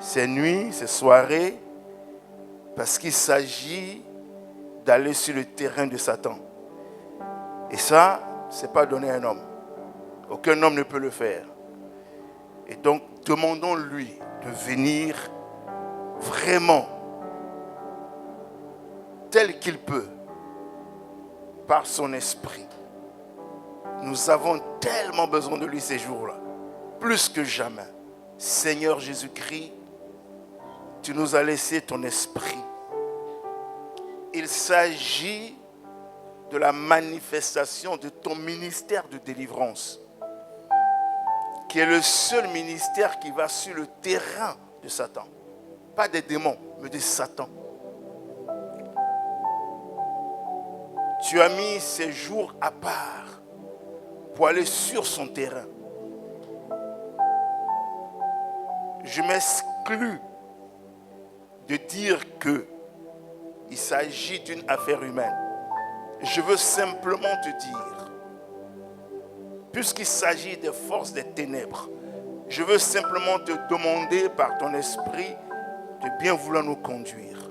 ces nuits, ces soirées, parce qu'il s'agit d'aller sur le terrain de Satan. Et ça, ce n'est pas donné à un homme. Aucun homme ne peut le faire. Et donc, demandons-lui de venir vraiment tel qu'il peut, par son esprit. Nous avons tellement besoin de lui ces jours-là, plus que jamais. Seigneur Jésus-Christ, tu nous as laissé ton esprit. Il s'agit de la manifestation de ton ministère de délivrance, qui est le seul ministère qui va sur le terrain de Satan. Pas des démons, mais de Satan. Tu as mis ces jours à part pour aller sur son terrain. Je m'exclus de dire qu'il s'agit d'une affaire humaine. Je veux simplement te dire, puisqu'il s'agit des forces des ténèbres, je veux simplement te demander par ton esprit de bien vouloir nous conduire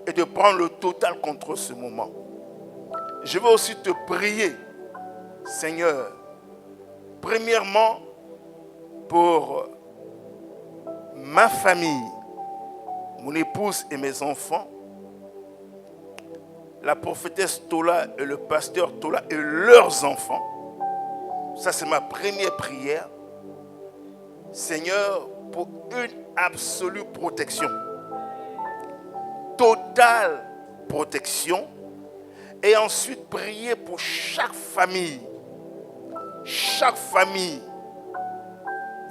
et de prendre le total contre ce moment. Je veux aussi te prier, Seigneur, premièrement pour ma famille, mon épouse et mes enfants, la prophétesse Tola et le pasteur Tola et leurs enfants. Ça, c'est ma première prière. Seigneur, pour une absolue protection, totale protection. Et ensuite, prier pour chaque famille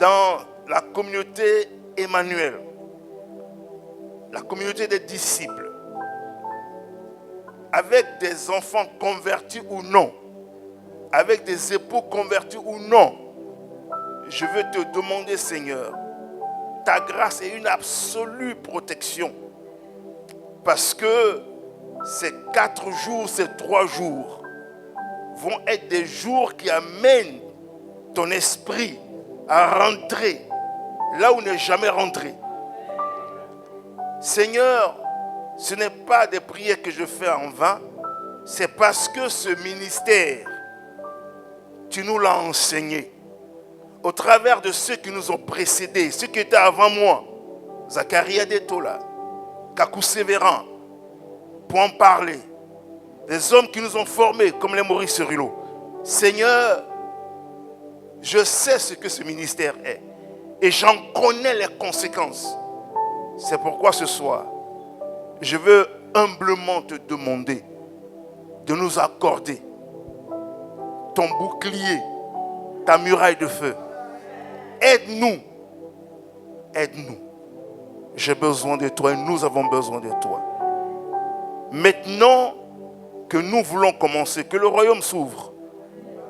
dans la communauté Emmanuel, la communauté des disciples, avec des enfants convertis ou non, avec des époux convertis ou non. Je veux te demander, Seigneur, ta grâce et une absolue protection, parce que ces 4 jours, ces 3 jours vont être des jours qui amènent ton esprit à rentrer là où il n'est jamais rentré. Seigneur, ce n'est pas des prières que je fais en vain, c'est parce que ce ministère, tu nous l'as enseigné au travers de ceux qui nous ont précédés, ceux qui étaient avant moi, Zacharia Detola, Kakou Sévéran, pour en parler, des hommes qui nous ont formés comme les Maurice Rulot. Seigneur, je sais ce que ce ministère est et j'en connais les conséquences. C'est pourquoi ce soir, je veux humblement te demander de nous accorder ton bouclier, ta muraille de feu. Aide-nous. Aide-nous. J'ai besoin de toi et nous avons besoin de toi. Maintenant que nous voulons commencer, que le royaume s'ouvre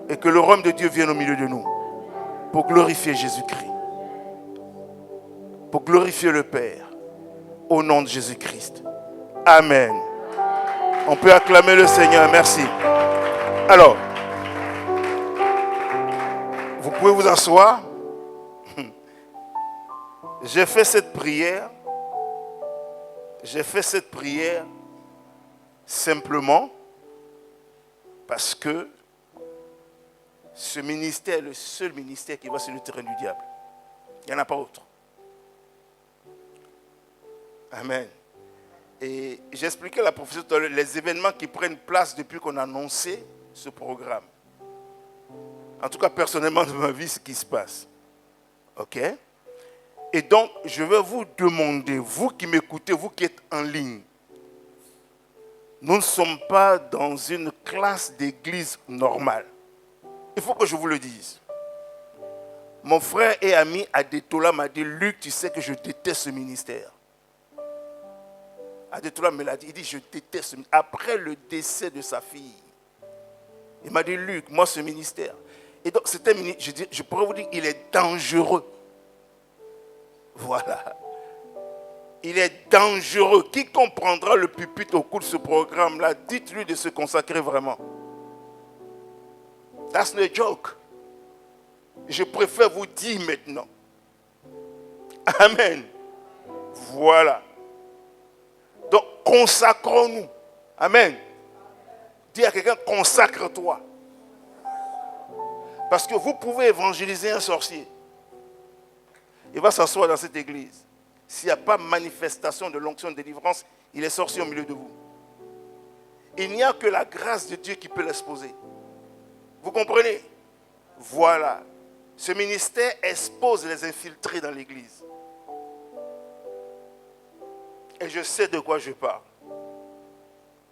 et que le royaume de Dieu vienne au milieu de nous pour glorifier Jésus-Christ, pour glorifier le Père, au nom de Jésus-Christ. Amen. On peut acclamer le Seigneur. Merci. Alors, vous pouvez vous asseoir. J'ai fait cette prière. Simplement parce que ce ministère est le seul ministère qui va sur le terrain du diable. Il n'y en a pas autre. Amen. Et j'expliquais à la prophétie les événements qui prennent place depuis qu'on a annoncé ce programme. En tout cas, personnellement, dans ma vie, ce qui se passe. OK? Et donc, je vais vous demander, vous qui m'écoutez, vous qui êtes en ligne, nous ne sommes pas dans une classe d'église normale. Il faut que je vous le dise. Mon frère et ami Adetola m'a dit, Luc, tu sais que je déteste ce ministère. Adetola me l'a dit, il dit, je déteste ce ministère. Après le décès de sa fille, il m'a dit, Luc, moi ce ministère. Et donc, c'était un ministère, je pourrais vous dire qu'il est dangereux. Voilà. Il est dangereux. Qui comprendra le pupitre au cours de ce programme-là, dites-lui de se consacrer vraiment. That's no joke. Je préfère vous dire maintenant. Amen. Voilà. Donc, consacrons-nous. Amen. Dis à quelqu'un, consacre-toi. Parce que vous pouvez évangéliser un sorcier. Il va s'asseoir dans cette église. S'il n'y a pas manifestation de l'onction de délivrance, il est sorcier au milieu de vous. Il n'y a que la grâce de Dieu qui peut l'exposer. Vous comprenez? Voilà. Ce ministère expose les infiltrés dans l'église. Et je sais de quoi je parle.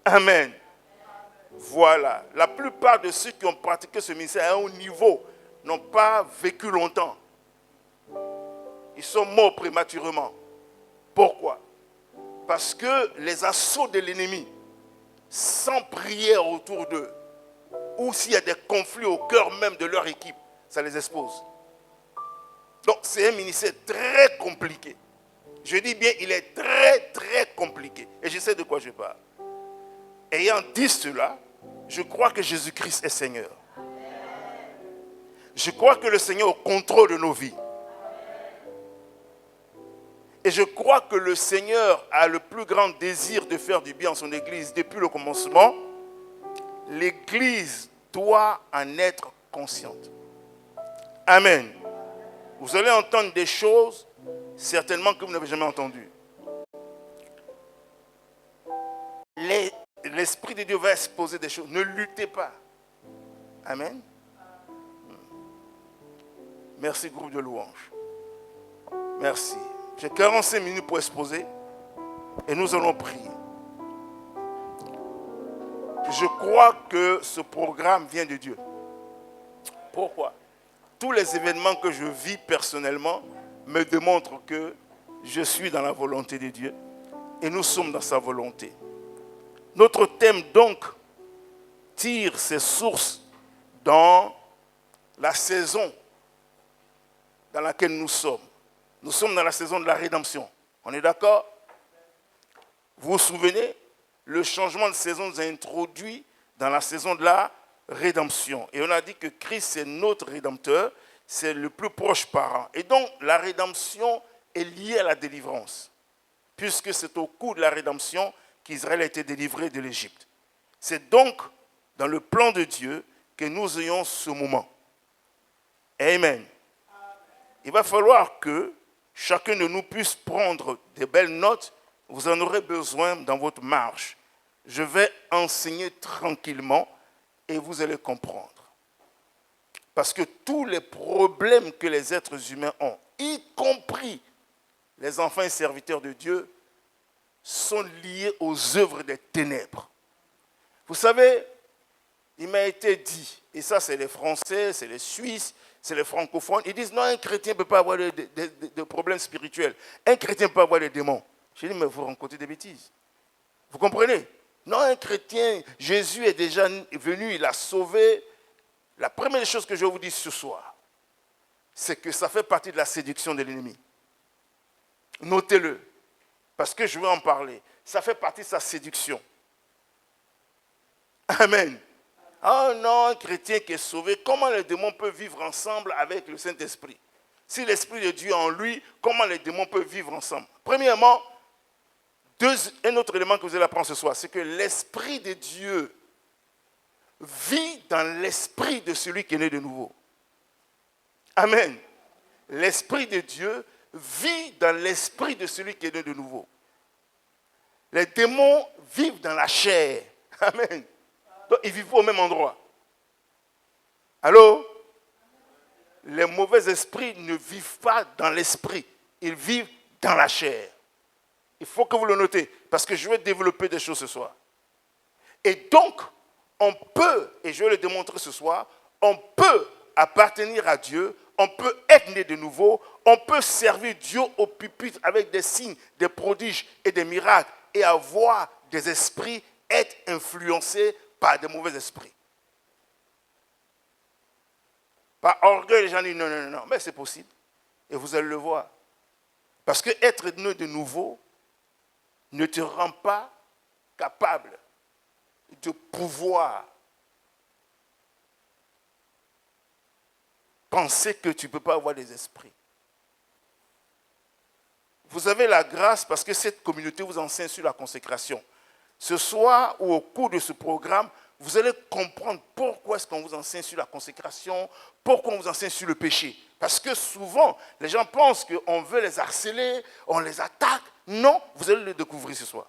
Amen. Voilà. La plupart de ceux qui ont pratiqué ce ministère à un haut niveau n'ont pas vécu longtemps. Ils sont morts prématurément. Pourquoi? Parce que les assauts de l'ennemi, sans prière autour d'eux, ou s'il y a des conflits au cœur même de leur équipe, ça les expose. Donc c'est un ministère très compliqué. Je dis bien, il est très compliqué. Et je sais de quoi je parle. Ayant dit cela, je crois que Jésus-Christ est Seigneur. Je crois que le Seigneur est au contrôle de nos vies. Et je crois que le Seigneur a le plus grand désir de faire du bien en son Église depuis le commencement. L'Église doit en être consciente. Amen. Vous allez entendre des choses certainement que vous n'avez jamais entendues. L'Esprit de Dieu va exposer des choses. Ne luttez pas. Amen. Merci, groupe de louanges. Merci. J'ai 45 minutes pour exposer et nous allons prier. Je crois que ce programme vient de Dieu. Pourquoi? Tous les événements que je vis personnellement me démontrent que je suis dans la volonté de Dieu et nous sommes dans sa volonté. Notre thème donc tire ses sources dans la saison dans laquelle nous sommes. Nous sommes dans la saison de la rédemption. On est d'accord? Vous vous souvenez? Le changement de saison nous a introduit dans la saison de la rédemption. Et on a dit que Christ, c'est notre rédempteur, c'est le plus proche parent. Et donc, la rédemption est liée à la délivrance, puisque c'est au cours de la rédemption qu'Israël a été délivré de l'Égypte. C'est donc dans le plan de Dieu que nous ayons ce moment. Amen. Il va falloir que chacun de nous puisse prendre des belles notes. Vous en aurez besoin dans votre marche. Je vais enseigner tranquillement et vous allez comprendre. Parce que tous les problèmes que les êtres humains ont, y compris les enfants et serviteurs de Dieu, sont liés aux œuvres des ténèbres. Vous savez, il m'a été dit, et ça c'est les Français, c'est les Suisses, c'est les francophones, ils disent non, un chrétien ne peut pas avoir de problèmes spirituels. Un chrétien peut avoir des démons. Je dis, mais vous rencontrez des bêtises. Vous comprenez? Non, un chrétien, Jésus est déjà venu, il a sauvé. La première chose que je vais vous dire ce soir, c'est que ça fait partie de la séduction de l'ennemi. Notez-le, parce que je vais en parler. Ça fait partie de sa séduction. Amen. Oh non, un chrétien qui est sauvé, comment les démons peuvent vivre ensemble avec le Saint-Esprit? Si l'Esprit de Dieu est en lui, comment les démons peuvent vivre ensemble? Premièrement, un autre élément que vous allez apprendre ce soir, c'est que l'Esprit de Dieu vit dans l'esprit de celui qui est né de nouveau. Amen. L'Esprit de Dieu vit dans l'esprit de celui qui est né de nouveau. Les démons vivent dans la chair. Amen. Donc, ils ne vivent pas au même endroit. Allô? Les mauvais esprits ne vivent pas dans l'esprit. Ils vivent dans la chair. Il faut que vous le notez, parce que je vais développer des choses ce soir. Et donc, on peut, et je vais le démontrer ce soir, on peut appartenir à Dieu, on peut être né de nouveau, on peut servir Dieu au pupitre avec des signes, des prodiges et des miracles, et avoir des esprits, être influencés par des mauvais esprits. Par orgueil, les gens disent non, mais c'est possible. Et vous allez le voir. Parce que être né de nouveau ne te rend pas capable de pouvoir penser que tu ne peux pas avoir des esprits. vous avez la grâce parce que cette communauté vous enseigne sur la consécration. Ce soir ou au cours de ce programme, vous allez comprendre pourquoi est-ce qu'on vous enseigne sur la consécration, pourquoi on vous enseigne sur le péché. Parce que souvent, les gens pensent qu'on veut les harceler, on les attaque. Non, vous allez le découvrir ce soir.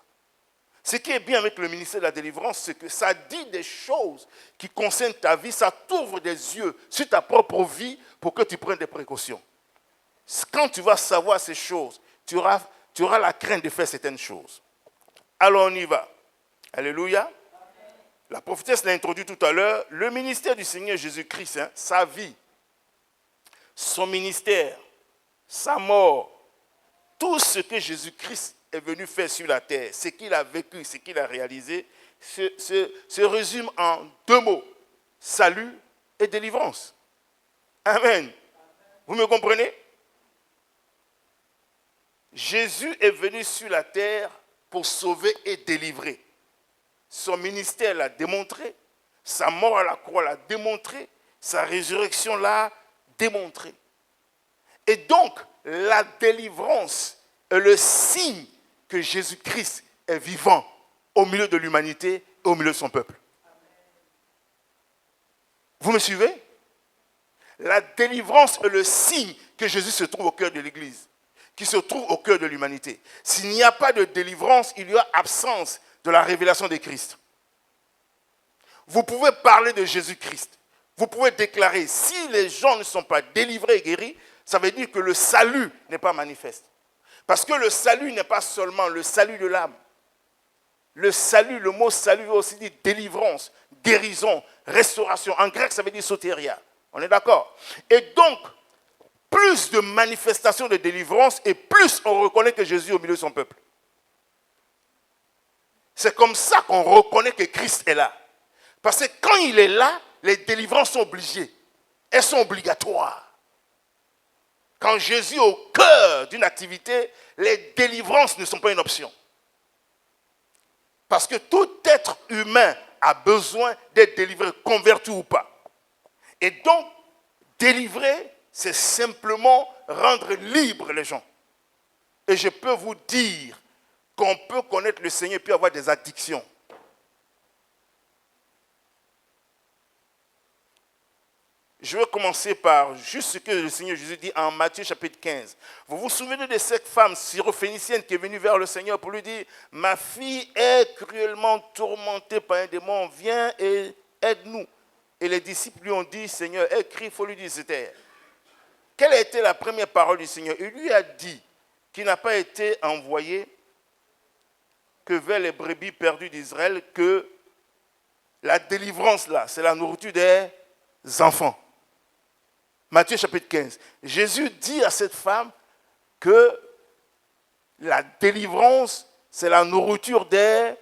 Ce qui est bien avec le ministère de la délivrance, c'est que ça dit des choses qui concernent ta vie, ça t'ouvre des yeux sur ta propre vie pour que tu prennes des précautions. Quand tu vas savoir ces choses, tu auras la crainte de faire certaines choses. Alors on y va. Alléluia. La prophétesse l'a introduit tout à l'heure. Le ministère du Seigneur Jésus-Christ, sa vie, son ministère, sa mort, tout ce que Jésus-Christ est venu faire sur la terre, ce qu'il a vécu, ce qu'il a réalisé, se résume en 2 mots, salut et délivrance. Amen. Vous me comprenez? Jésus est venu sur la terre pour sauver et délivrer. Son ministère l'a démontré, sa mort à la croix l'a démontré, sa résurrection l'a démontré. Et donc, la délivrance est le signe que Jésus-Christ est vivant au milieu de l'humanité et au milieu de son peuple. Vous me suivez? La délivrance est le signe que Jésus se trouve au cœur de l'Église, qui se trouve au cœur de l'humanité. S'il n'y a pas de délivrance, il y a absence de la révélation de Christ. Vous pouvez parler de Jésus-Christ. Vous pouvez déclarer, si les gens ne sont pas délivrés et guéris, ça veut dire que le salut n'est pas manifeste. Parce que le salut n'est pas seulement le salut de l'âme. Le salut, le mot salut veut aussi dire délivrance, guérison, restauration. En grec, ça veut dire sotéria. On est d'accord? Et donc, plus de manifestations de délivrance et plus on reconnaît que Jésus est au milieu de son peuple. C'est comme ça qu'on reconnaît que Christ est là. Parce que quand il est là, les délivrances sont obligées. Elles sont obligatoires. Quand Jésus est au cœur d'une activité, les délivrances ne sont pas une option. Parce que tout être humain a besoin d'être délivré, converti ou pas. Et donc, délivrer, c'est simplement rendre libres les gens. Et je peux vous dire qu'on peut connaître le Seigneur et puis avoir des addictions. Je vais commencer par juste ce que le Seigneur Jésus dit en Matthieu chapitre 15. Vous vous souvenez de cette femme syrophénicienne qui est venue vers le Seigneur pour lui dire « Ma fille est cruellement tourmentée par un démon, viens et aide-nous. » Et les disciples lui ont dit « Seigneur, écris, il faut lui dire se taire. » Quelle a été la première parole du Seigneur? Il lui a dit qu'il n'a pas été envoyé que vers les brebis perdues d'Israël, que la délivrance là, c'est la nourriture des enfants. Matthieu chapitre 15. Jésus dit à cette femme que la délivrance, c'est la nourriture des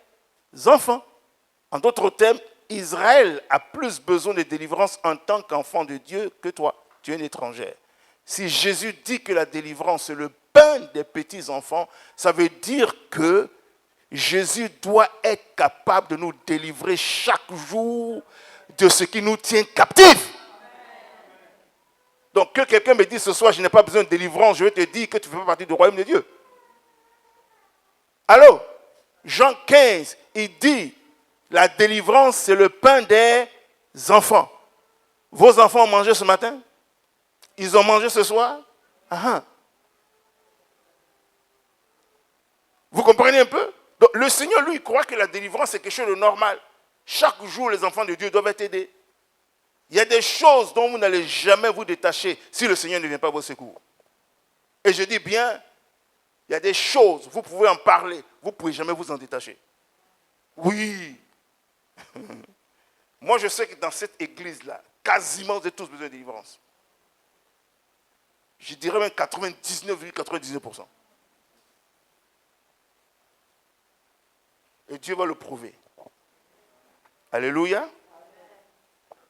enfants. En d'autres termes, Israël a plus besoin de délivrance en tant qu'enfant de Dieu que toi. Tu es une étrangère. Si Jésus dit que la délivrance, c'est le pain des petits-enfants, ça veut dire que Jésus doit être capable de nous délivrer chaque jour de ce qui nous tient captifs. Donc que quelqu'un me dise ce soir, je n'ai pas besoin de délivrance, je vais te dire que tu fais partie du royaume de Dieu. Allô? Jean 15, il dit, la délivrance, c'est le pain des enfants. Vos enfants ont mangé ce matin? Ils ont mangé ce soir? Vous comprenez un peu? Donc, le Seigneur, lui, croit que la délivrance, c'est quelque chose de normal. Chaque jour, les enfants de Dieu doivent être aidés. Il y a des choses dont vous n'allez jamais vous détacher si le Seigneur ne vient pas à vos secours. Et je dis bien, il y a des choses, vous pouvez en parler, vous ne pouvez jamais vous en détacher. Oui. Moi, je sais que dans cette église-là, quasiment, vous avez tous besoin de délivrance. Je dirais même 99,99%. Et Dieu va le prouver. Alléluia.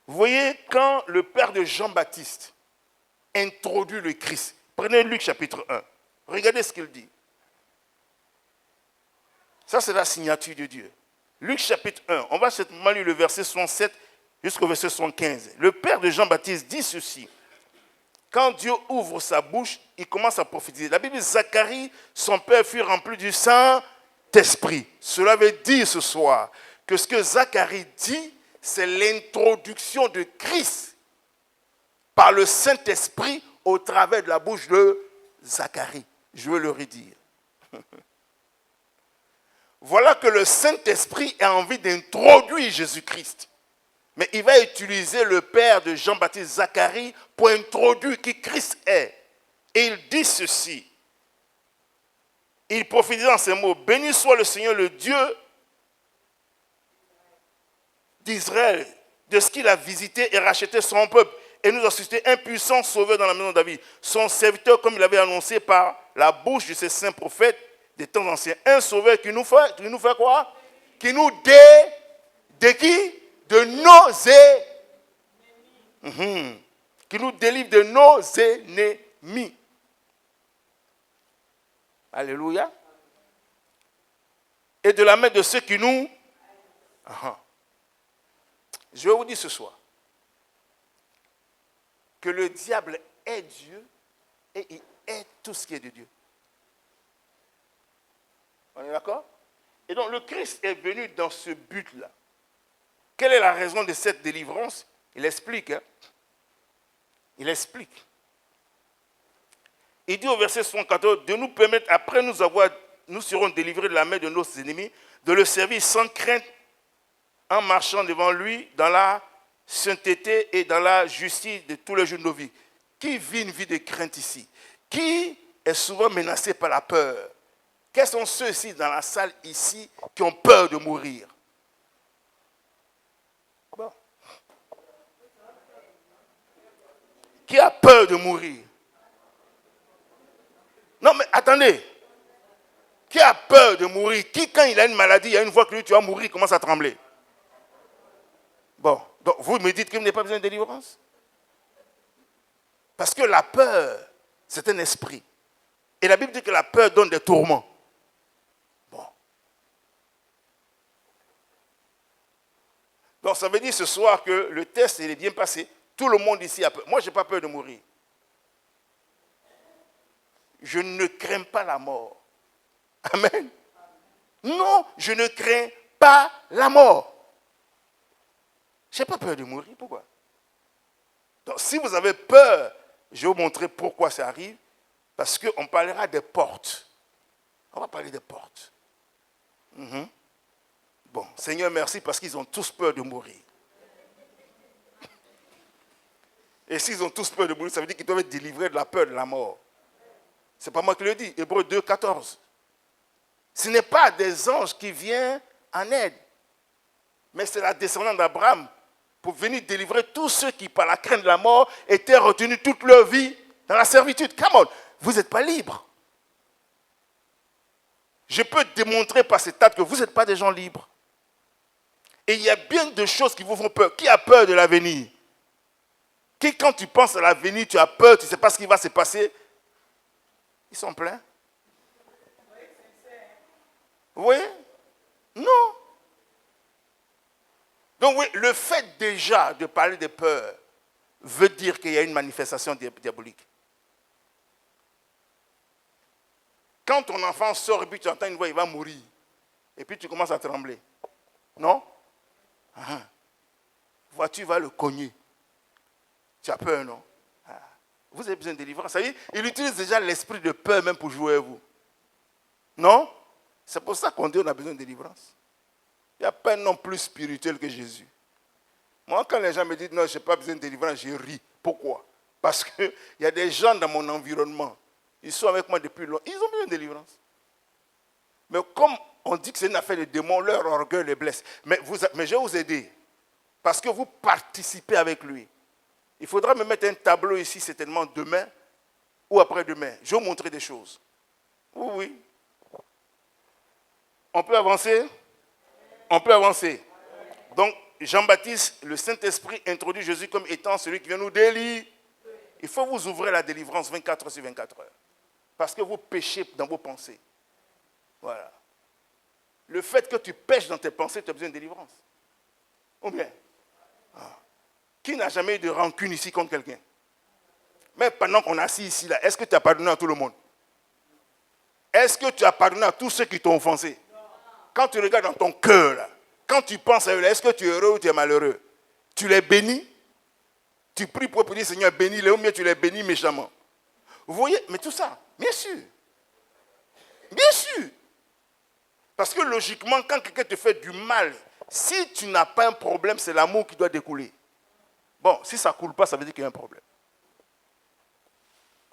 Vous voyez, quand le père de Jean-Baptiste introduit le Christ, prenez Luc chapitre 1, regardez ce qu'il dit. Ça, c'est la signature de Dieu. Luc chapitre 1, on va certainement lire le verset 67 jusqu'au verset 75. Le père de Jean-Baptiste dit ceci. quand Dieu ouvre sa bouche, il commence à prophétiser. La Bible dit Zacharie, son père fut rempli du Saint-Esprit. Cela veut dire ce soir que ce que Zacharie dit, c'est l'introduction de Christ par le Saint-Esprit au travers de la bouche de Zacharie. Je veux le redire. Voilà que le Saint-Esprit a envie d'introduire Jésus-Christ. Mais il va utiliser le père de Jean-Baptiste Zacharie pour introduire qui Christ est. Et il dit ceci. Il prophétise dans ces mots. Béni soit le Seigneur, le Dieu d'Israël, de ce qu'il a visité et racheté son peuple. Et nous a suscité un puissant sauveur dans la maison de David. Son serviteur, comme il avait annoncé par la bouche de ses saints prophètes des temps anciens. Un sauveur qui nous fait quoi? Qui nous de qui? De nos ennemis. Qui nous délivre de nos ennemis. Alléluia. Et de la main de ceux qui nous... Je vais vous dire ce soir que le diable est Dieu et il est tout ce qui est de Dieu. On est d'accord? Et donc le Christ est venu dans ce but-là. Quelle est la raison de cette délivrance? Il explique. Il explique. Il dit au verset 74, de nous permettre, après nous serons délivrés de la main de nos ennemis, de le servir sans crainte en marchant devant lui dans la sainteté et dans la justice de tous les jours de nos vies. Qui vit une vie de crainte ici? Qui est souvent menacé par la peur? Quels sont ceux-ci dans la salle ici qui ont peur de mourir? Bon. Qui a peur de mourir? Non mais attendez. Qui a peur de mourir? Qui, quand il a une maladie, il y a une fois que lui, tu vas mourir, il commence à trembler. Bon, donc vous me dites qu'il n'y a pas besoin de délivrance? Parce que la peur, c'est un esprit. Et la Bible dit que la peur donne des tourments. Bon. Donc ça veut dire ce soir que le test, il est bien passé. Tout le monde ici a peur. Moi, je n'ai pas peur de mourir. Je ne crains pas la mort. Amen. Non, je ne crains pas la mort. Je n'ai pas peur de mourir. Pourquoi? Donc, si vous avez peur, je vais vous montrer pourquoi ça arrive. Parce qu'on parlera des portes. On va parler des portes. Bon, Seigneur, merci parce qu'ils ont tous peur de mourir. Et s'ils ont tous peur de mourir, ça veut dire qu'ils doivent être délivrés de la peur de la mort. Ce n'est pas moi qui le dis. Hébreux 2, 14. Ce n'est pas des anges qui viennent en aide, mais c'est la descendance d'Abraham pour venir délivrer tous ceux qui, par la crainte de la mort, étaient retenus toute leur vie dans la servitude. Come on, vous n'êtes pas libres. Je peux démontrer par cet acte que vous n'êtes pas des gens libres. Et il y a bien de choses qui vous font peur. Qui a peur de l'avenir? Qui, quand tu penses à l'avenir, tu as peur, tu ne sais pas ce qui va se passer? Ils sont pleins. Oui? Non. Donc oui, le fait déjà de parler de peur veut dire qu'il y a une manifestation diabolique. Quand ton enfant sort et puis tu entends une voix, il va mourir. Et puis tu commences à trembler. Non? Voiture va le cogner. Tu as peur, non? Vous avez besoin de délivrance. Ça veut dire, il utilise déjà l'esprit de peur même pour jouer à vous. Non? C'est pour ça qu'on dit qu'on a besoin de délivrance. Il n'y a pas un homme plus spirituel que Jésus. Moi, quand les gens me disent non, je n'ai pas besoin de délivrance, je ris. Pourquoi? Parce qu'il y a des gens dans mon environnement. Ils sont avec moi depuis longtemps. Ils ont besoin de délivrance. Mais comme on dit que c'est une affaire de démons, leur orgueil les blesse. Mais je vais vous aider. Parce que vous participez avec lui. Il faudra me mettre un tableau ici, certainement demain ou après-demain. Je vais vous montrer des choses. Oui, oui. On peut avancer? On peut avancer. Donc, Jean-Baptiste, le Saint-Esprit introduit Jésus comme étant celui qui vient nous délivrer. Il faut vous ouvrir la délivrance 24 sur 24 heures. Parce que vous péchez dans vos pensées. Voilà. Le fait que tu pêches dans tes pensées, tu as besoin de délivrance. Ou bien? Qui n'a jamais eu de rancune ici contre quelqu'un? Mais pendant qu'on est assis ici, là, est-ce que tu as pardonné à tout le monde? Est-ce que tu as pardonné à tous ceux qui t'ont offensé? Quand tu regardes dans ton cœur, là, quand tu penses à eux, est-ce que tu es heureux ou tu es malheureux? Tu les bénis? Tu pries pour dire, Seigneur, bénis-les, ou bien tu les bénis méchamment. Vous voyez, mais tout ça, bien sûr. Bien sûr. Parce que logiquement, quand quelqu'un te fait du mal, si tu n'as pas un problème, c'est l'amour qui doit découler. Bon, si ça ne coule pas, ça veut dire qu'il y a un problème.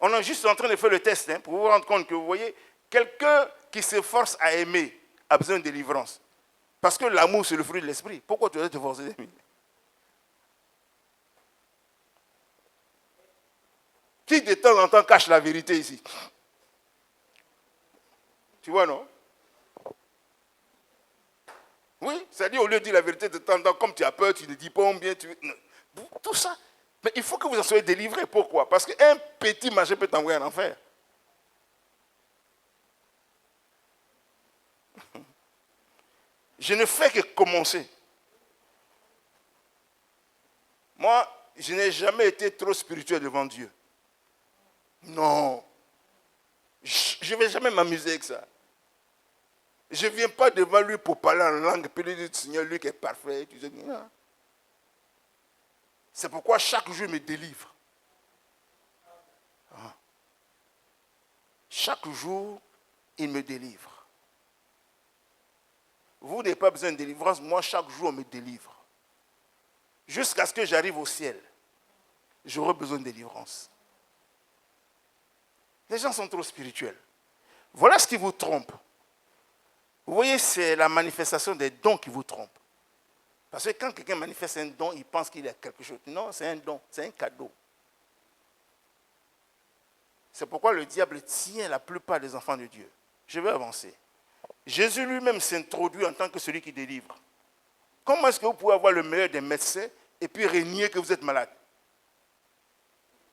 On est juste en train de faire le test pour vous rendre compte que, vous voyez, quelqu'un qui s'efforce à aimer a besoin de délivrance. Parce que l'amour, c'est le fruit de l'esprit. Pourquoi tu dois te forcer d'aimer? Qui de temps en temps cache la vérité ici? Tu vois, non? Oui, c'est-à-dire au lieu de dire la vérité de temps en temps, comme tu as peur, tu ne dis pas bien. Tout ça. Mais il faut que vous en soyez délivrés. Pourquoi? Parce qu'un petit marché peut t'envoyer en enfer. Je ne fais que commencer. Moi, je n'ai jamais été trop spirituel devant Dieu. Non. Je ne vais jamais m'amuser avec ça. Je ne viens pas devant lui pour parler en langue et puis lui dire, Seigneur, lui qui est parfait. Tu sais, non. C'est pourquoi chaque jour il me délivre. Chaque jour, il me délivre. Vous n'avez pas besoin de délivrance, moi chaque jour on me délivre. Jusqu'à ce que j'arrive au ciel, j'aurai besoin de délivrance. Les gens sont trop spirituels. Voilà ce qui vous trompe. Vous voyez, c'est la manifestation des dons qui vous trompe. Parce que quand quelqu'un manifeste un don, il pense qu'il a quelque chose. Non, c'est un don, c'est un cadeau. C'est pourquoi le diable tient la plupart des enfants de Dieu. Je vais avancer. Jésus lui-même s'introduit en tant que celui qui délivre. Comment est-ce que vous pouvez avoir le meilleur des médecins et puis renier que vous êtes malade?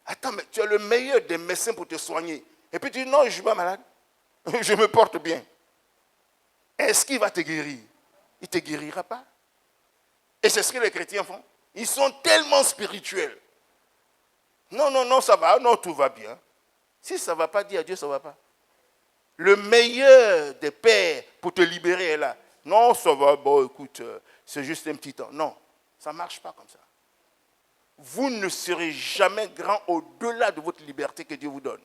Attends, mais tu as le meilleur des médecins pour te soigner. Et puis tu dis, non, je ne suis pas malade. Je me porte bien. Est-ce qu'il va te guérir? Il ne te guérira pas. Et c'est ce que les chrétiens font. Ils sont tellement spirituels. Non, non, non, ça va. Non, tout va bien. Si ça ne va pas, dis à Dieu, ça ne va pas. Le meilleur des pères pour te libérer est là. Non, ça va, bon, écoute, c'est juste un petit temps. Non, ça ne marche pas comme ça. Vous ne serez jamais grand au-delà de votre liberté que Dieu vous donne.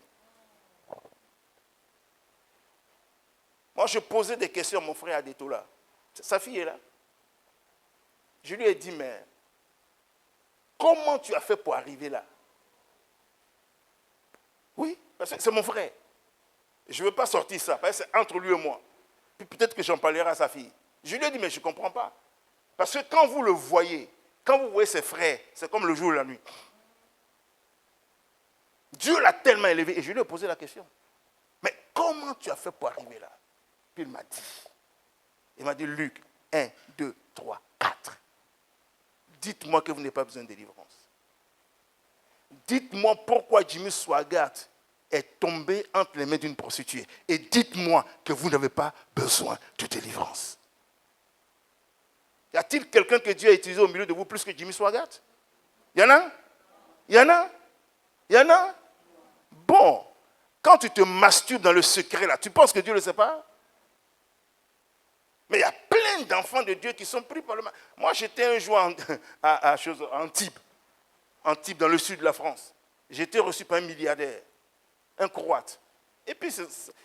Moi, je posais des questions à mon frère Adetola. Sa fille est là. Je lui ai dit, mais comment tu as fait pour arriver là? Oui, parce que c'est mon frère. Je ne veux pas sortir ça, parce que c'est entre lui et moi. Puis peut-être que j'en parlerai à sa fille. Je lui ai dit, mais je ne comprends pas. Parce que quand vous le voyez, quand vous voyez ses frères, c'est comme le jour et la nuit. Dieu l'a tellement élevé. Et je lui ai posé la question. Mais comment tu as fait pour arriver là? Puis il m'a dit. Il m'a dit, Luc, 1, 2, 3, 4. Dites-moi que vous n'avez pas besoin de délivrance. Dites-moi pourquoi Jimmy Swaggart est tombé entre les mains d'une prostituée. Et dites-moi que vous n'avez pas besoin de délivrance. Y a-t-il quelqu'un que Dieu a utilisé au milieu de vous plus que Jimmy Swaggart? Il y en a? Il y en a? Il y en a? Bon, quand tu te masturbes dans le secret là, tu penses que Dieu ne le sait pas? Mais il y a plein d'enfants de Dieu qui sont pris par le mal. Moi, j'étais un jour à Antibes, dans le sud de la France. J'ai été reçu par un milliardaire, un Croate. Et puis,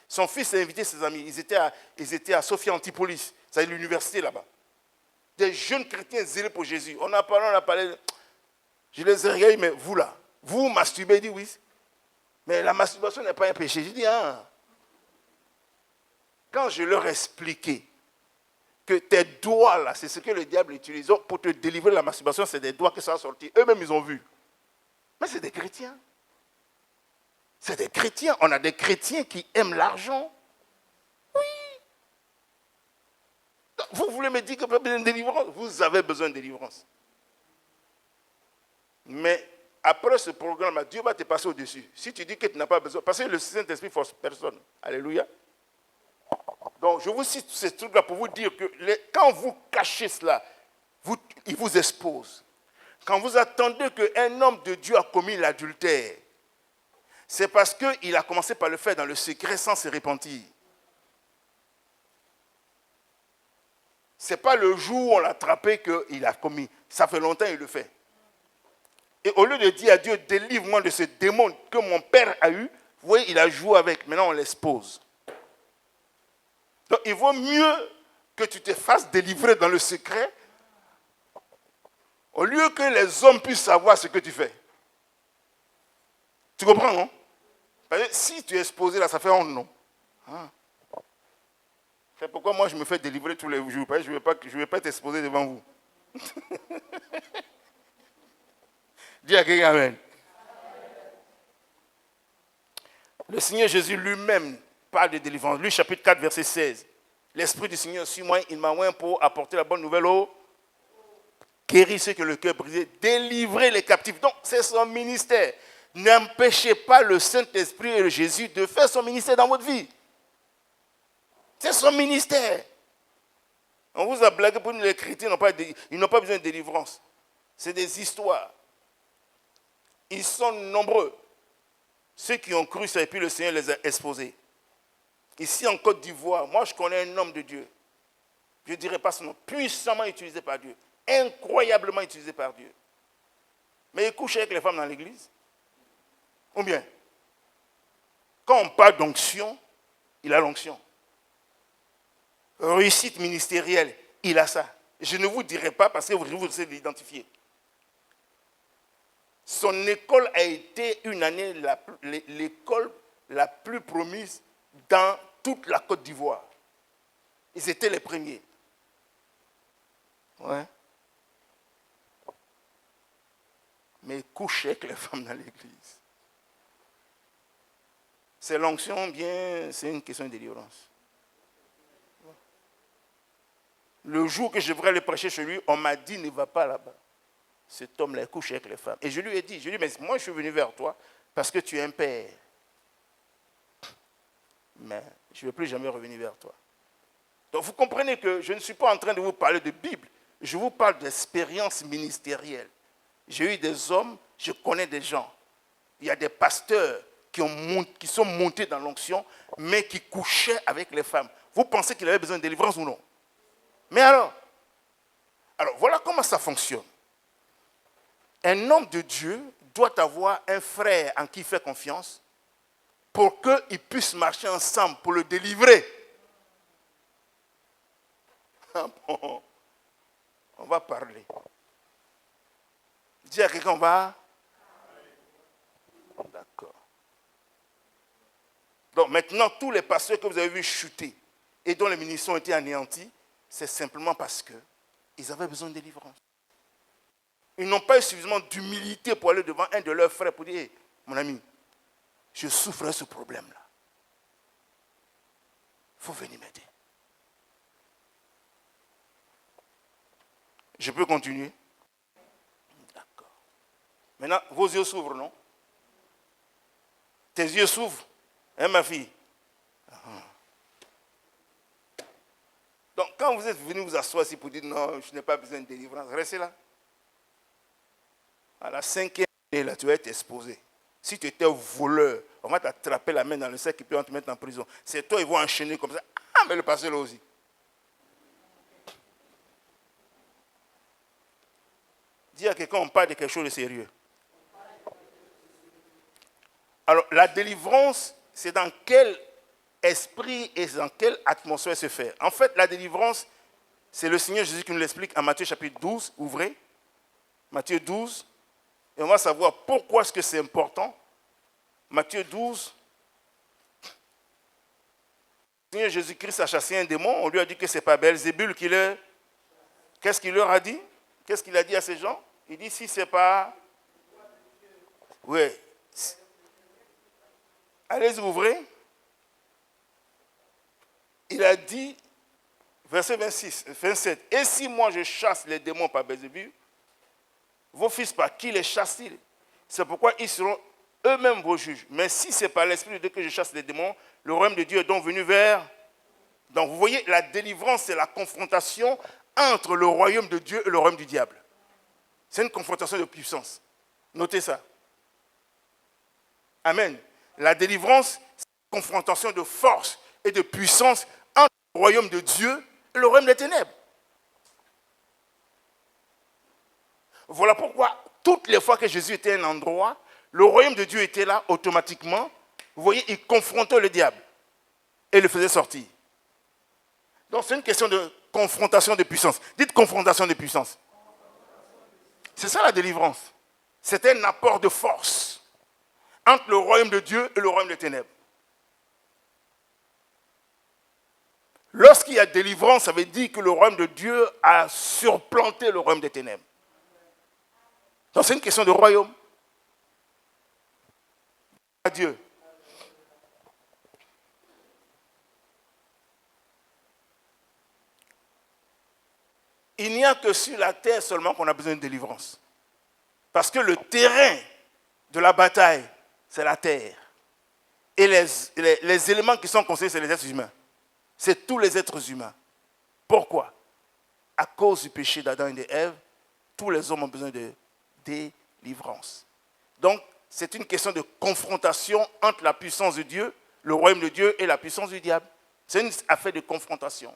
son fils a invité ses amis. Ils étaient à Sophia Antipolis, c'est l'université là-bas. Des jeunes chrétiens zélés pour Jésus. On a parlé. Je les ai regardés, mais vous là, vous masturbez? Ils disent oui. Mais la masturbation n'est pas un péché. Je dis, ah. Quand je leur ai expliqué que tes doigts là, c'est ce que le diable utilise pour te délivrer de la masturbation, c'est des doigts que ça a sorti. Eux-mêmes, ils ont vu. Mais c'est des chrétiens. C'est des chrétiens. On a des chrétiens qui aiment l'argent. Oui. Vous voulez me dire que vous avez besoin de délivrance? Vous avez besoin de délivrance. Mais après ce programme, Dieu va te passer au-dessus. Si tu dis que tu n'as pas besoin, parce que le Saint-Esprit ne force personne. Alléluia. Donc, je vous cite ces trucs-là pour vous dire que quand vous cachez cela, il vous expose. Quand vous attendez qu'un homme de Dieu a commis l'adultère, C'est parce qu'il a commencé par le faire dans le secret sans se repentir. Ce n'est pas le jour où on l'a attrapé qu'il a commis. Ça fait longtemps qu'il le fait. Et au lieu de dire à Dieu, délivre-moi de ce démon que mon père a eu, vous voyez, il a joué avec. Maintenant, on l'expose. Donc, il vaut mieux que tu te fasses délivrer dans le secret, au lieu que les hommes puissent savoir ce que tu fais. Tu comprends, non? Parce que si tu es exposé là, ça fait honte, non? Hein? C'est pourquoi moi je me fais délivrer tous les jours. Parce que je ne vais pas être exposé devant vous. Dis à quelqu'un amen. Le Seigneur Jésus lui-même parle de délivrance. Lui, chapitre 4, verset 16. L'Esprit du Seigneur sur moi, il m'a oint pour apporter la bonne nouvelle aux guérir ceux que le cœur brisé, délivrer les captifs. Donc, c'est son ministère. N'empêchez pas le Saint-Esprit et le Jésus de faire son ministère dans votre vie. C'est son ministère. On vous a blagué pour nous, les chrétiens, ils n'ont pas besoin de délivrance. C'est des histoires. Ils sont nombreux. Ceux qui ont cru ça et puis le Seigneur les a exposés. Ici en Côte d'Ivoire, moi je connais un homme de Dieu. Je ne dirais pas son nom. Puissamment utilisé par Dieu. Incroyablement utilisé par Dieu. Mais il couche avec les femmes dans l'église. Ou bien, quand on parle d'onction, il a l'onction. Réussite ministérielle, il a ça. Je ne vous dirai pas parce que vous savez l'identifier. Son école a été une année l'école la plus promise dans toute la Côte d'Ivoire. Ils étaient les premiers. Ouais. Mais coucher avec les femmes dans l'église. C'est l'onction, bien, c'est une question de délivrance. Le jour que je devrais aller prêcher chez lui, on m'a dit, ne va pas là-bas. Cet homme-là couche avec les femmes. Et je lui ai dit, mais moi je suis venu vers toi parce que tu es un père. Mais je ne vais plus jamais revenir vers toi. Donc vous comprenez que je ne suis pas en train de vous parler de Bible. Je vous parle d'expérience ministérielle. J'ai eu des hommes, je connais des gens. Il y a des pasteurs qui sont montés dans l'onction, mais qui couchaient avec les femmes. Vous pensez qu'il avait besoin de délivrance ou non? Mais alors voilà comment ça fonctionne. Un homme de Dieu doit avoir un frère en qui il fait confiance pour qu'ils puissent marcher ensemble pour le délivrer. Ah bon, on va parler. Dis à quelqu'un, on va. D'accord. Donc maintenant, tous les pasteurs que vous avez vus chuter et dont les ministères ont été anéantis, c'est simplement parce qu'ils avaient besoin de délivrance. Ils n'ont pas eu suffisamment d'humilité pour aller devant un de leurs frères pour dire, hey, mon ami, je souffre de ce problème-là. Il faut venir m'aider. Je peux continuer? D'accord. Maintenant, vos yeux s'ouvrent, non? Tes yeux s'ouvrent, hein, ma fille? Donc, quand vous êtes venu vous asseoir ici pour dire, non, je n'ai pas besoin de délivrance, restez là. À la 5e année, là, tu vas être exposé. Si tu étais voleur, on va t'attraper la main dans le sac et puis on va te mettre en prison. C'est toi, ils vont enchaîner comme ça. Ah, mais le pasteur là aussi. Dis à quelqu'un, on parle de quelque chose de sérieux. Alors, la délivrance, c'est dans quel esprit et dans quelle atmosphère se fait. En fait, la délivrance, c'est le Seigneur Jésus qui nous l'explique en Matthieu chapitre 12. Ouvrez. Matthieu 12. Et on va savoir pourquoi est-ce que c'est important. Matthieu 12. Le Seigneur Jésus-Christ a chassé un démon. On lui a dit que ce n'est pas Belzébul qui le... Qu'est-ce qu'il leur a dit? Qu'est-ce qu'il a dit à ces gens? Il dit, si ce n'est pas... Oui. Allez ouvrez. Il a dit, verset 27, et si moi je chasse les démons par Belzébul, vos fils par qui les chassent-ils? C'est pourquoi ils seront eux-mêmes vos juges. Mais si c'est par l'Esprit de Dieu que je chasse les démons, le royaume de Dieu est donc venu vers... Donc vous voyez, la délivrance, c'est la confrontation entre le royaume de Dieu et le royaume du diable. C'est une confrontation de puissance. Notez ça. Amen. La délivrance, c'est une confrontation de force et de puissance entre le royaume de Dieu et le royaume des ténèbres. Voilà pourquoi, toutes les fois que Jésus était à un endroit, le royaume de Dieu était là automatiquement. Vous voyez, il confrontait le diable et le faisait sortir. Donc c'est une question de confrontation de puissance. Dites confrontation de puissance. C'est ça la délivrance. C'est un apport de force entre le royaume de Dieu et le royaume des ténèbres. Lorsqu'il y a délivrance, ça veut dire que le royaume de Dieu a surplanté le royaume des ténèbres. Donc c'est une question de royaume. Adieu. Il n'y a que sur la terre seulement qu'on a besoin de délivrance. Parce que le terrain de la bataille, c'est la terre. Et les éléments qui sont concernés, c'est les êtres humains. C'est tous les êtres humains. Pourquoi? À cause du péché d'Adam et d'Ève, tous les hommes ont besoin de délivrance. Donc, c'est une question de confrontation entre la puissance de Dieu, le royaume de Dieu et la puissance du diable. C'est une affaire de confrontation.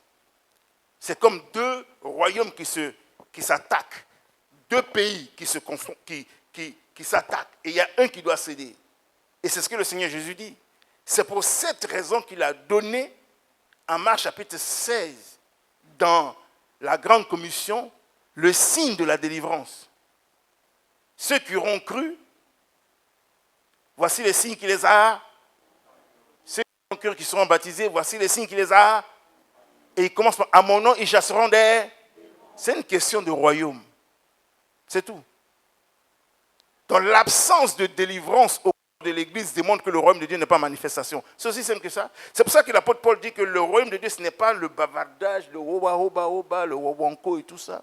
C'est comme deux royaumes qui s'attaquent, deux pays qui s'attaquent, et il y a un qui doit céder. Et c'est ce que le Seigneur Jésus dit. C'est pour cette raison qu'il a donné, en Marc chapitre 16, dans la grande commission, le signe de la délivrance. Ceux qui auront cru, voici les signes qui les a. Ceux qui auront cru, qui seront baptisés, voici les signes qui les a. Et ils commencent par, à mon nom, ils chasseront des... C'est une question de royaume. C'est tout. Dans l'absence de délivrance au de l'Église démontre que le royaume de Dieu n'est pas manifestation. C'est aussi simple que ça. C'est pour ça que l'apôtre Paul dit que le royaume de Dieu, ce n'est pas le bavardage, le oba oba oba, le wawanko et tout ça.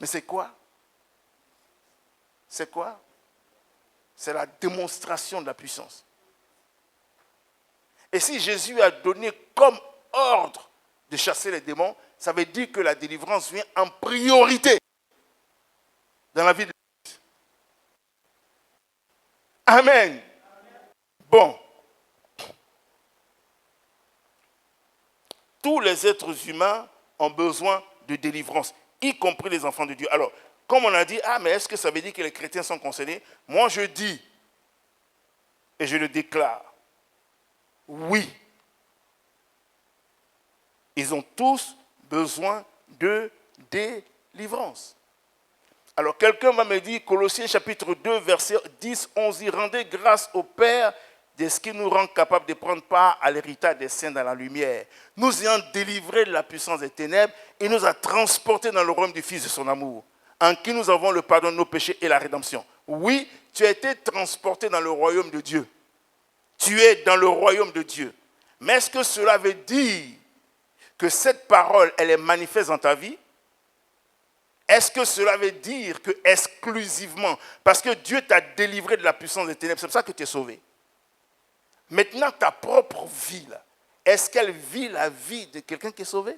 Mais c'est quoi? C'est quoi? C'est la démonstration de la puissance. Et si Jésus a donné comme ordre de chasser les démons, ça veut dire que la délivrance vient en priorité dans la vie de l'Église. Amen. Bon. Tous les êtres humains ont besoin de délivrance, y compris les enfants de Dieu. Alors, comme on a dit, mais est-ce que ça veut dire que les chrétiens sont concernés? Moi, je dis, et je le déclare, oui. Ils ont tous besoin de délivrance. Alors, quelqu'un va me dire, Colossiens chapitre 2, verset 10, 11, dit, rendez grâce au Père de ce qui nous rend capables de prendre part à l'héritage des saints dans la lumière. Nous ayant délivrés de la puissance des ténèbres et nous a transportés dans le royaume du Fils de son amour, en qui nous avons le pardon de nos péchés et la rédemption. Oui, tu as été transporté dans le royaume de Dieu. Tu es dans le royaume de Dieu. Mais est-ce que cela veut dire que cette parole, elle est manifeste dans ta vie? Est-ce que cela veut dire que exclusivement, parce que Dieu t'a délivré de la puissance des ténèbres, c'est pour ça que tu es sauvé. Maintenant, ta propre vie, là, est-ce qu'elle vit la vie de quelqu'un qui est sauvé?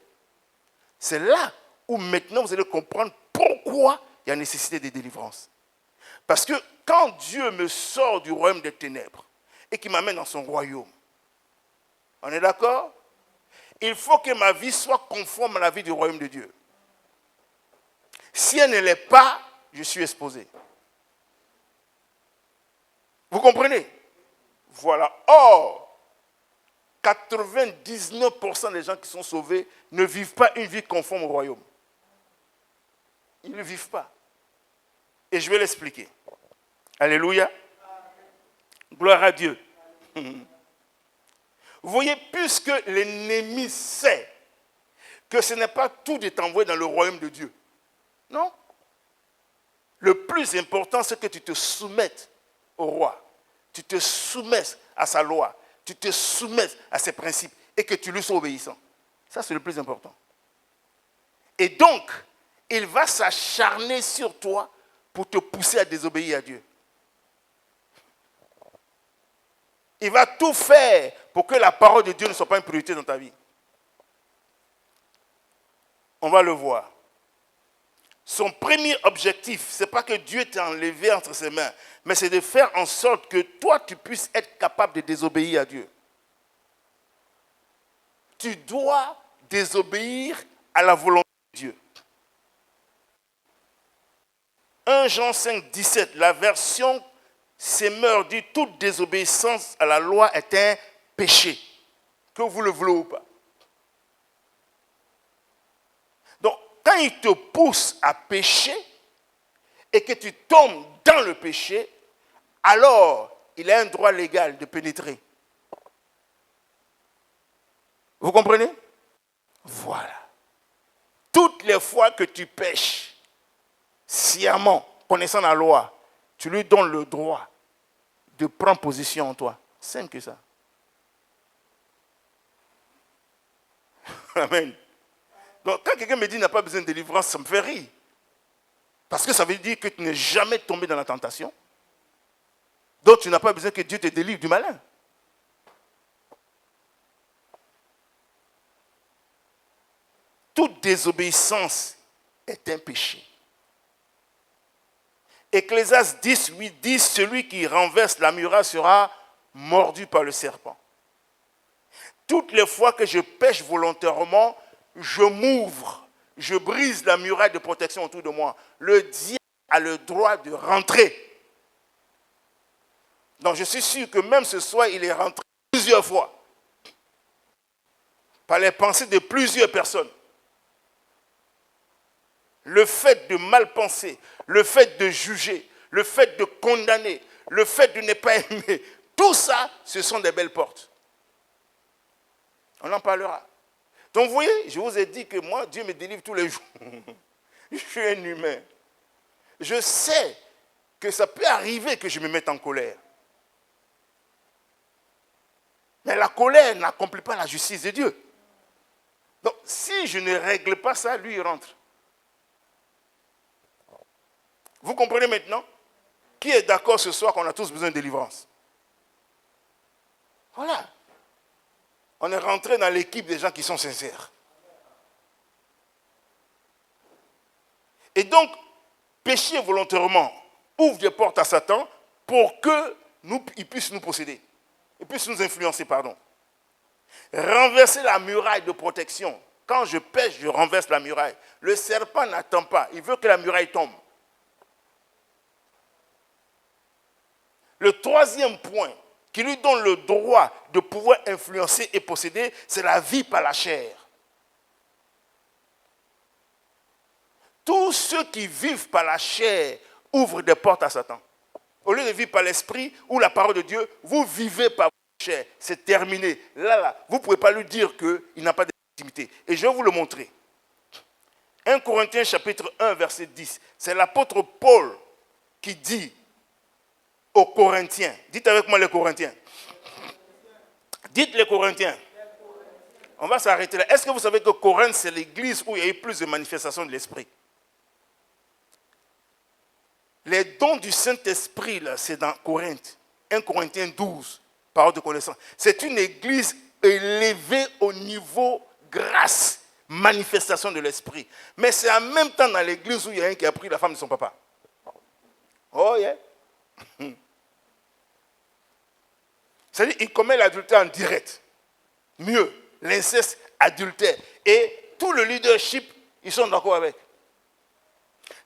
C'est là où maintenant vous allez comprendre pourquoi il y a nécessité de délivrance. Parce que quand Dieu me sort du royaume des ténèbres et qu'il m'amène dans son royaume, on est d'accord? Il faut que ma vie soit conforme à la vie du royaume de Dieu. Si elle ne l'est pas, je suis exposé. Vous comprenez? Voilà. Or, 99% des gens qui sont sauvés ne vivent pas une vie conforme au royaume. Ils ne vivent pas. Et je vais l'expliquer. Alléluia. Gloire à Dieu. Vous voyez, puisque l'ennemi sait que ce n'est pas tout est envoyé dans le royaume de Dieu. Non. Le plus important, c'est que tu te soumettes au roi. Tu te soumettes à sa loi. Tu te soumettes à ses principes et que tu lui sois obéissant. Ça, c'est le plus important. Et donc, il va s'acharner sur toi pour te pousser à désobéir à Dieu. Il va tout faire pour que la parole de Dieu ne soit pas une priorité dans ta vie. On va le voir. son premier objectif, ce n'est pas que Dieu t'ait enlevé entre ses mains, mais c'est de faire en sorte que toi, tu puisses être capable de désobéir à Dieu. Tu dois désobéir à la volonté de Dieu. 1 Jean 5, 17, la version Semeur dit « Toute désobéissance à la loi est un péché, que vous le voulez ou pas. » Donc, quand il te pousse à pécher et que tu tombes dans le péché, alors il a un droit légal de pénétrer. Vous comprenez? Voilà. Toutes les fois que tu pêches, sciemment, connaissant la loi, tu lui donnes le droit de prendre position en toi. Simple que ça. Amen. Donc, quand quelqu'un me dit qu'il n'a pas besoin de délivrance, ça me fait rire. Parce que ça veut dire que tu n'es jamais tombé dans la tentation. Donc, tu n'as pas besoin que Dieu te délivre du malin. Toute désobéissance est un péché. Ecclésiaste 10, 8 dit, celui qui renverse la muraille sera mordu par le serpent. Toutes les fois que je pêche volontairement, je m'ouvre, je brise la muraille de protection autour de moi. Le diable a le droit de rentrer. Donc je suis sûr que même ce soir, il est rentré plusieurs fois. Par les pensées de plusieurs personnes. Le fait de mal penser, le fait de juger, le fait de condamner, le fait de ne pas aimer, tout ça, ce sont des belles portes. On en parlera. Donc vous voyez, je vous ai dit que moi, Dieu me délivre tous les jours. Je suis un humain. Je sais que ça peut arriver que je me mette en colère. Mais la colère n'accomplit pas la justice de Dieu. Donc si je ne règle pas ça, lui, il rentre. Vous comprenez maintenant? Qui est d'accord ce soir qu'on a tous besoin de délivrance? Voilà. On est rentré dans l'équipe des gens qui sont sincères. Et donc, pécher volontairement ouvre des portes à Satan pour qu'il puisse nous posséder. Il puisse nous influencer, pardon. Renverser la muraille de protection. Quand je pêche, je renverse la muraille. Le serpent n'attend pas. Il veut que la muraille tombe. Le troisième point qui lui donne le droit de pouvoir influencer et posséder, c'est la vie par la chair. Tous ceux qui vivent par la chair ouvrent des portes à Satan. Au lieu de vivre par l'esprit ou la parole de Dieu, vous vivez par votre chair. C'est terminé. Là, vous ne pouvez pas lui dire qu'il n'a pas d'intimité. Et je vais vous le montrer. 1 Corinthiens chapitre 1, verset 10. C'est l'apôtre Paul qui dit aux Corinthiens. Dites avec moi les Corinthiens. Dites les Corinthiens. On va s'arrêter là. Est-ce que vous savez que Corinthe, c'est l'église où il y a eu plus de manifestations de l'esprit? Les dons du Saint-Esprit, là, c'est dans Corinthe. 1 Corinthiens 12, parole de connaissance. C'est une église élevée au niveau grâce, manifestation de l'esprit. Mais c'est en même temps dans l'église où il y a un qui a pris la femme de son papa. Oh yeah. C'est-à-dire qu'il commet l'adultère en direct. Mieux, l'inceste, adultère. Et tout le leadership, ils sont d'accord avec.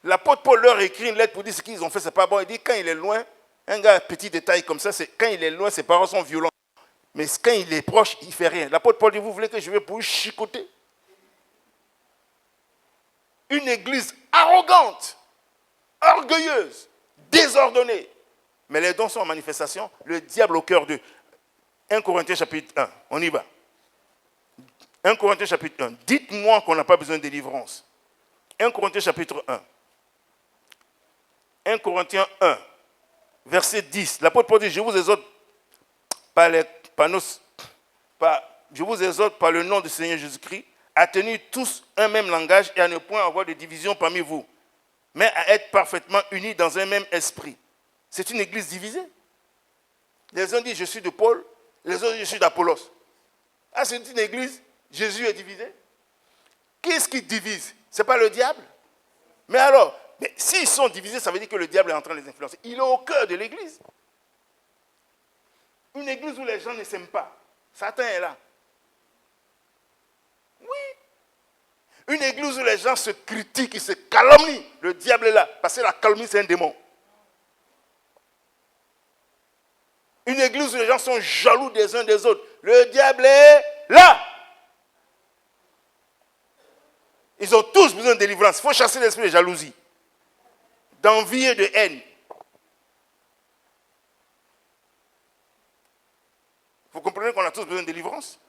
L'apôtre Paul leur écrit une lettre pour dire ce qu'ils ont fait, c'est pas bon. Il dit quand il est loin, un gars, petit détail comme ça, c'est quand il est loin, ses parents sont violents. Mais quand il est proche, il ne fait rien. L'apôtre Paul dit, vous voulez que je vais pour vous chicoter? Une église arrogante, orgueilleuse, désordonnée. Mais les dons sont en manifestation, le diable au cœur d'eux. 1 Corinthiens chapitre 1, on y va. 1 Corinthiens chapitre 1, dites-moi qu'on n'a pas besoin de délivrance. 1 Corinthiens chapitre 1. 1 Corinthiens 1, verset 10. L'apôtre Paul dit, je vous exhorte par le nom du Seigneur Jésus-Christ, à tenir tous un même langage et à ne point avoir de division parmi vous, mais à être parfaitement unis dans un même esprit. C'est une église divisée. Les uns disent, je suis de Paul, les autres disent, je suis d'Apollos. Ah, c'est une église, Jésus est divisé. Qu'est-ce qui divise? Ce n'est pas le diable? Mais alors, s'ils sont divisés, ça veut dire que le diable est en train de les influencer. Il est au cœur de l'église. Une église où les gens ne s'aiment pas. Satan est là. Oui. Une église où les gens se critiquent, ils se calomnient. Le diable est là. Parce que la calomnie, c'est un démon. Une église où les gens sont jaloux des uns des autres. Le diable est là. Ils ont tous besoin de délivrance. Il faut chasser l'esprit de jalousie, d'envie et de haine. Vous comprenez qu'on a tous besoin de délivrance?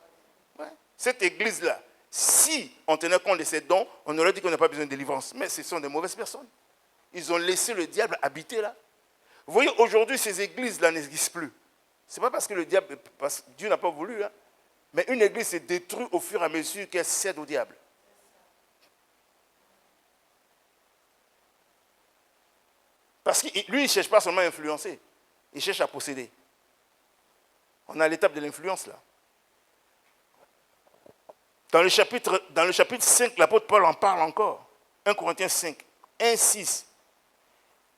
Ouais. Cette église-là, si on tenait compte de ces dons, on aurait dit qu'on n'a pas besoin de délivrance. Mais ce sont des mauvaises personnes. Ils ont laissé le diable habiter là. Vous voyez, aujourd'hui, ces églises-là n'existent plus. Ce n'est pas parce que le diable, parce que Dieu n'a pas voulu, hein, mais une église se détruit au fur et à mesure qu'elle cède au diable. Parce que lui, il ne cherche pas seulement à influencer, il cherche à posséder. On est à l'étape de l'influence là. Dans le chapitre 5, l'apôtre Paul en parle encore. 1 Corinthiens 5, 1, 6.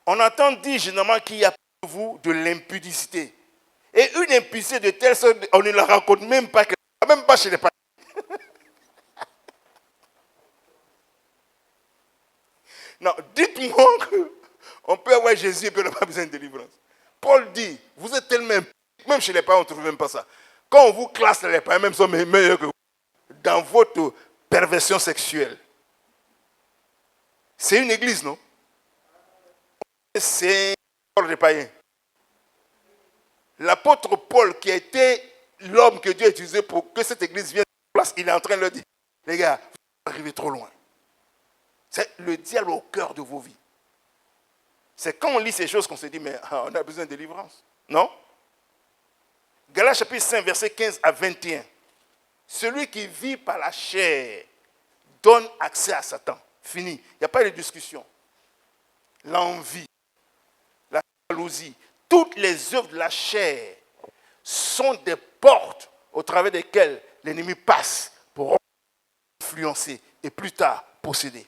On entend dire généralement qu'il y a pour vous de l'impudicité. Et une impudicité de telle sorte, on ne la raconte même pas chez les païens. Non, dites-moi qu'on peut avoir Jésus et qu'on n'a pas besoin de délivrance. Paul dit, vous êtes tellement impudents, même chez les païens, on ne trouve même pas ça. Quand on vous classe, les païens même sont meilleurs que vous dans votre perversion sexuelle. C'est une église, non? C'est un païen. L'apôtre Paul, qui a été l'homme que Dieu a utilisé pour que cette église vienne en place, il est en train de leur dire, les gars, vous arrivez trop loin. C'est le diable au cœur de vos vies. C'est quand on lit ces choses qu'on se dit, mais on a besoin de délivrance. Non? Galates chapitre 5, versets 15 à 21. Celui qui vit par la chair donne accès à Satan. Fini. Il n'y a pas de discussion. L'envie, la jalousie, toutes les œuvres de la chair sont des portes au travers desquelles l'ennemi passe pour influencer et plus tard posséder.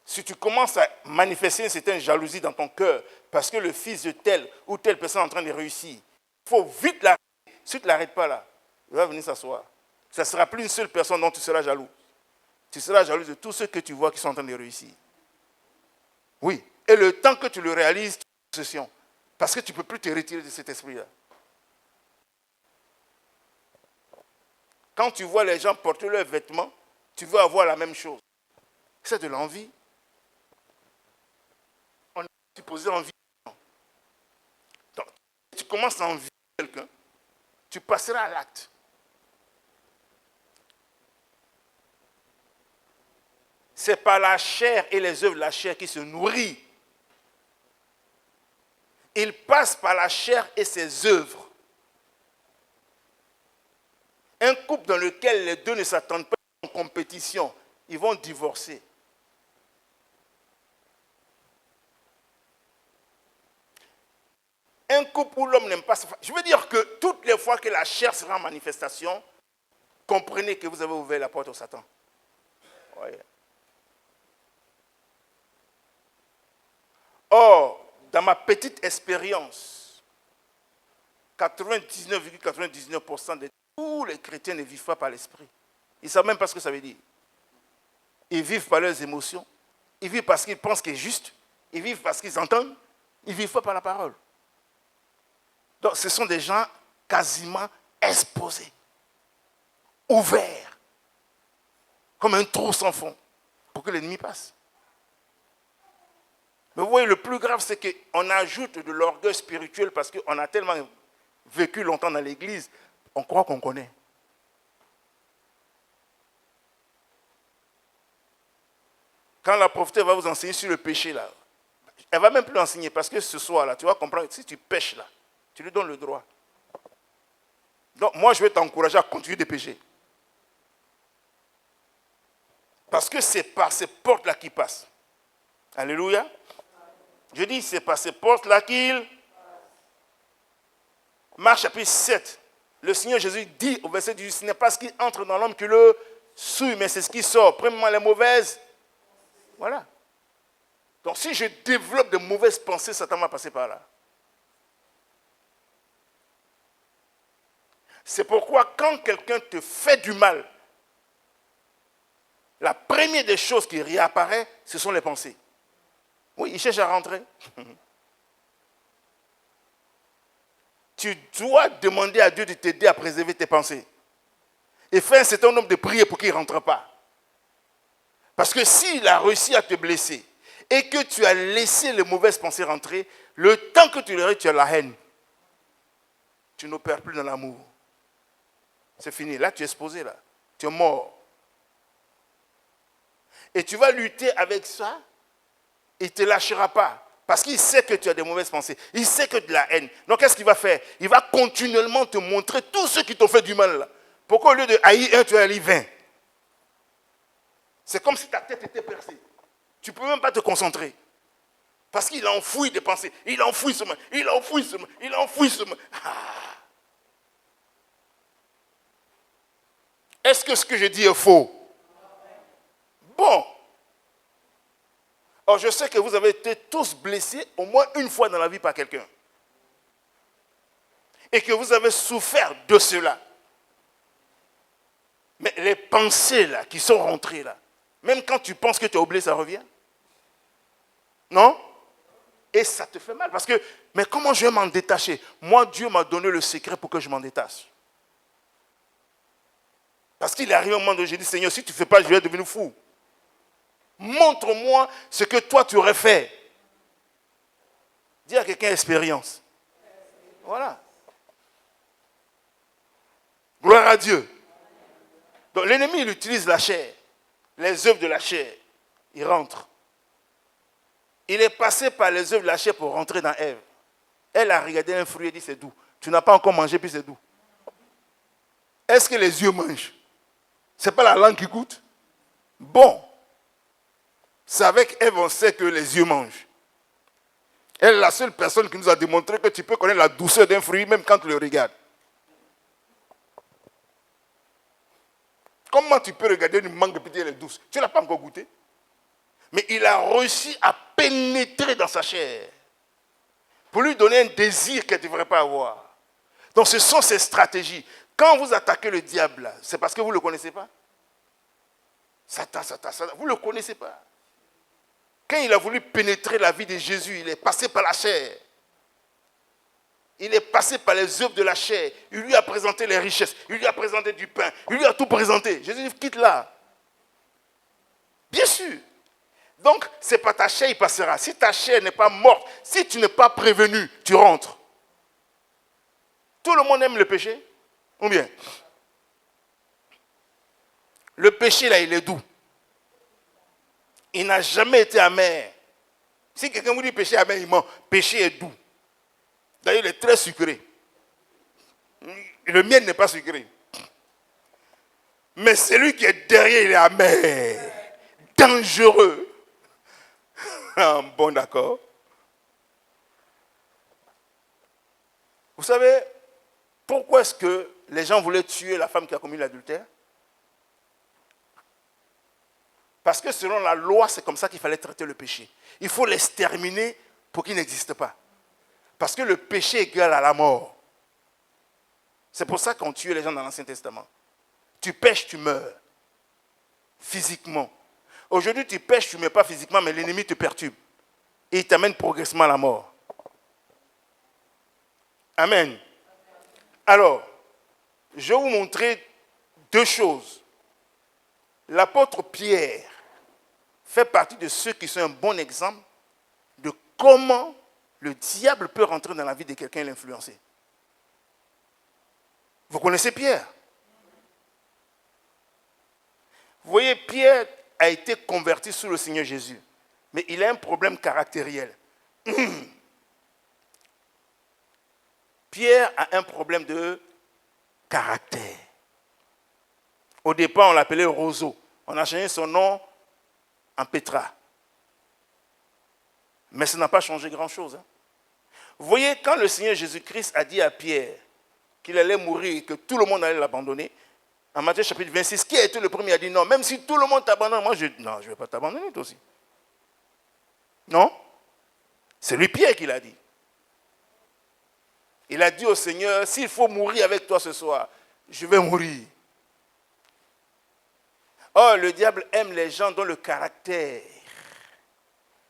Si tu commences à manifester une certaine jalousie dans ton cœur parce que le fils de telle ou telle personne est en train de réussir, il faut vite l'arrêter. Si tu ne l'arrêtes pas là, il va venir s'asseoir. Ça ne sera plus une seule personne dont tu seras jaloux. Tu seras jaloux de tous ceux que tu vois qui sont en train de réussir. Oui. Et le temps que tu le réalises, tu es en possession. Parce que tu ne peux plus te retirer de cet esprit-là. Quand tu vois les gens porter leurs vêtements, tu veux avoir la même chose. C'est de l'envie. On est supposé envie. Donc, si tu commences à envier quelqu'un, tu passeras à l'acte. C'est par la chair et les œuvres de la chair qui se nourrit. Il passe par la chair et ses œuvres. Un couple dans lequel les deux ne s'attendent pas en compétition, ils vont divorcer. Un couple où l'homme n'aime pas sa femme. Je veux dire que toutes les fois que la chair sera en manifestation, comprenez que vous avez ouvert la porte au Satan. Ouais. Or, dans ma petite expérience, 99,99% de tous les chrétiens ne vivent pas par l'esprit. Ils ne savent même pas ce que ça veut dire. Ils vivent par leurs émotions. Ils vivent parce qu'ils pensent qu'il est juste. Ils vivent parce qu'ils entendent. Ils ne vivent pas par la parole. Donc, ce sont des gens quasiment exposés, ouverts, comme un trou sans fond, pour que l'ennemi passe. Mais vous voyez, le plus grave, c'est qu'on ajoute de l'orgueil spirituel parce qu'on a tellement vécu longtemps dans l'église, on croit qu'on connaît. Quand la prophétesse va vous enseigner sur le péché, là, elle ne va même plus enseigner parce que ce soir, là, tu vas comprendre, si tu pêches, là, tu lui donnes le droit. Donc, moi, je vais t'encourager à continuer de pécher. Parce que c'est par ces portes-là qu'il passe. Alléluia. Je dis, c'est par ces portes-là qu'il... Marc chapitre 7, le Seigneur Jésus dit au verset 18, ce n'est pas ce qui entre dans l'homme que le souille, mais c'est ce qui sort. Premièrement, les mauvaises. Voilà. Donc si je développe de mauvaises pensées, Satan va passer par là. C'est pourquoi quand quelqu'un te fait du mal, la première des choses qui réapparaît, ce sont les pensées. Oui, il cherche à rentrer. Tu dois demander à Dieu de t'aider à préserver tes pensées. Et faire un certain nombre de prières pour qu'il ne rentre pas. Parce que s'il a réussi à te blesser et que tu as laissé les mauvaises pensées rentrer, le temps que tu les tu as la haine. Tu n'opères plus dans l'amour. C'est fini. Là, tu es exposé. Là. Tu es mort. Et tu vas lutter avec ça. Il ne te lâchera pas. Parce qu'il sait que tu as des mauvaises pensées. Il sait que tu as de la haine. Donc, qu'est-ce qu'il va faire? Il va continuellement te montrer tous ceux qui t'ont fait du mal. Là. Pourquoi au lieu de haïr un, tu haïs 20? C'est comme si ta tête était percée. Tu ne peux même pas te concentrer. Parce qu'il enfouit des pensées. Il enfouit ce mal. Il enfouit ce mal. Il enfouit ce mal. Ah. Est-ce que ce que je dis est faux? Bon. Or, je sais que vous avez été tous blessés au moins une fois dans la vie par quelqu'un. Et que vous avez souffert de cela. Mais les pensées là, qui sont rentrées là, même quand tu penses que tu as oublié, ça revient. Non? Et ça te fait mal. Parce que, mais comment je vais m'en détacher? Moi, Dieu m'a donné le secret pour que je m'en détache. Parce qu'il est arrivé un moment où j'ai dit, Seigneur, si tu ne fais pas, je vais devenir fou. Montre-moi ce que toi tu aurais fait. Dis à quelqu'un expérience. Voilà. Gloire à Dieu. Donc l'ennemi, il utilise la chair. Les œuvres de la chair. Il rentre. Il est passé par les œuvres de la chair pour rentrer dans Ève. Elle a regardé un fruit et dit, c'est doux. Tu n'as pas encore mangé, puis c'est doux. Est-ce que les yeux mangent? Ce n'est pas la langue qui goûte? Bon. C'est avec Ève, on sait que les yeux mangent. Elle est la seule personne qui nous a démontré que tu peux connaître la douceur d'un fruit même quand tu le regardes. Comment tu peux regarder une mangue et puis dire elle est douce? Tu ne l'as pas encore goûté. Mais il a réussi à pénétrer dans sa chair pour lui donner un désir qu'elle ne devrait pas avoir. Donc ce sont ces stratégies. Quand vous attaquez le diable, c'est parce que vous ne le connaissez pas. Satan, vous ne le connaissez pas. Quand il a voulu pénétrer la vie de Jésus, il est passé par la chair. Il est passé par les œuvres de la chair. Il lui a présenté les richesses. Il lui a présenté du pain. Il lui a tout présenté. Jésus dit, quitte là. Bien sûr. Donc, c'est pas ta chair, il passera. Si ta chair n'est pas morte, si tu n'es pas prévenu, tu rentres. Tout le monde aime le péché? Ou bien? Le péché, là, il est doux. Il n'a jamais été amer. Si quelqu'un vous dit péché amer, il ment. Péché est doux. D'ailleurs, il est très sucré. Le miel n'est pas sucré. Mais celui qui est derrière, il est amer. Dangereux. Bon, d'accord. Vous savez, pourquoi est-ce que les gens voulaient tuer la femme qui a commis l'adultère? Parce que selon la loi, c'est comme ça qu'il fallait traiter le péché. Il faut l'exterminer pour qu'il n'existe pas. Parce que le péché égale à la mort. C'est pour ça qu'on tuait les gens dans l'Ancien Testament. Tu pêches, tu meurs. Physiquement. Aujourd'hui, tu pêches, tu ne meurs pas physiquement, mais l'ennemi te perturbe. Et il t'amène progressivement à la mort. Amen. Alors, je vais vous montrer deux choses. L'apôtre Pierre fait partie de ceux qui sont un bon exemple de comment le diable peut rentrer dans la vie de quelqu'un et l'influencer. Vous connaissez Pierre? Vous voyez, Pierre a été converti sous le Seigneur Jésus. Mais il a un problème caractériel. Pierre a un problème de caractère. Au départ, on l'appelait Roseau. On a changé son nom en Pétra. Mais ça n'a pas changé grand-chose. Vous voyez, quand le Seigneur Jésus-Christ a dit à Pierre qu'il allait mourir et que tout le monde allait l'abandonner, en Matthieu chapitre 26, qui a été le premier à dire non, même si tout le monde t'abandonne, moi je dis non, je ne vais pas t'abandonner toi aussi. Non? C'est lui Pierre qui l'a dit. Il a dit au Seigneur, s'il faut mourir avec toi ce soir, je vais mourir. Or, le diable aime les gens dont le caractère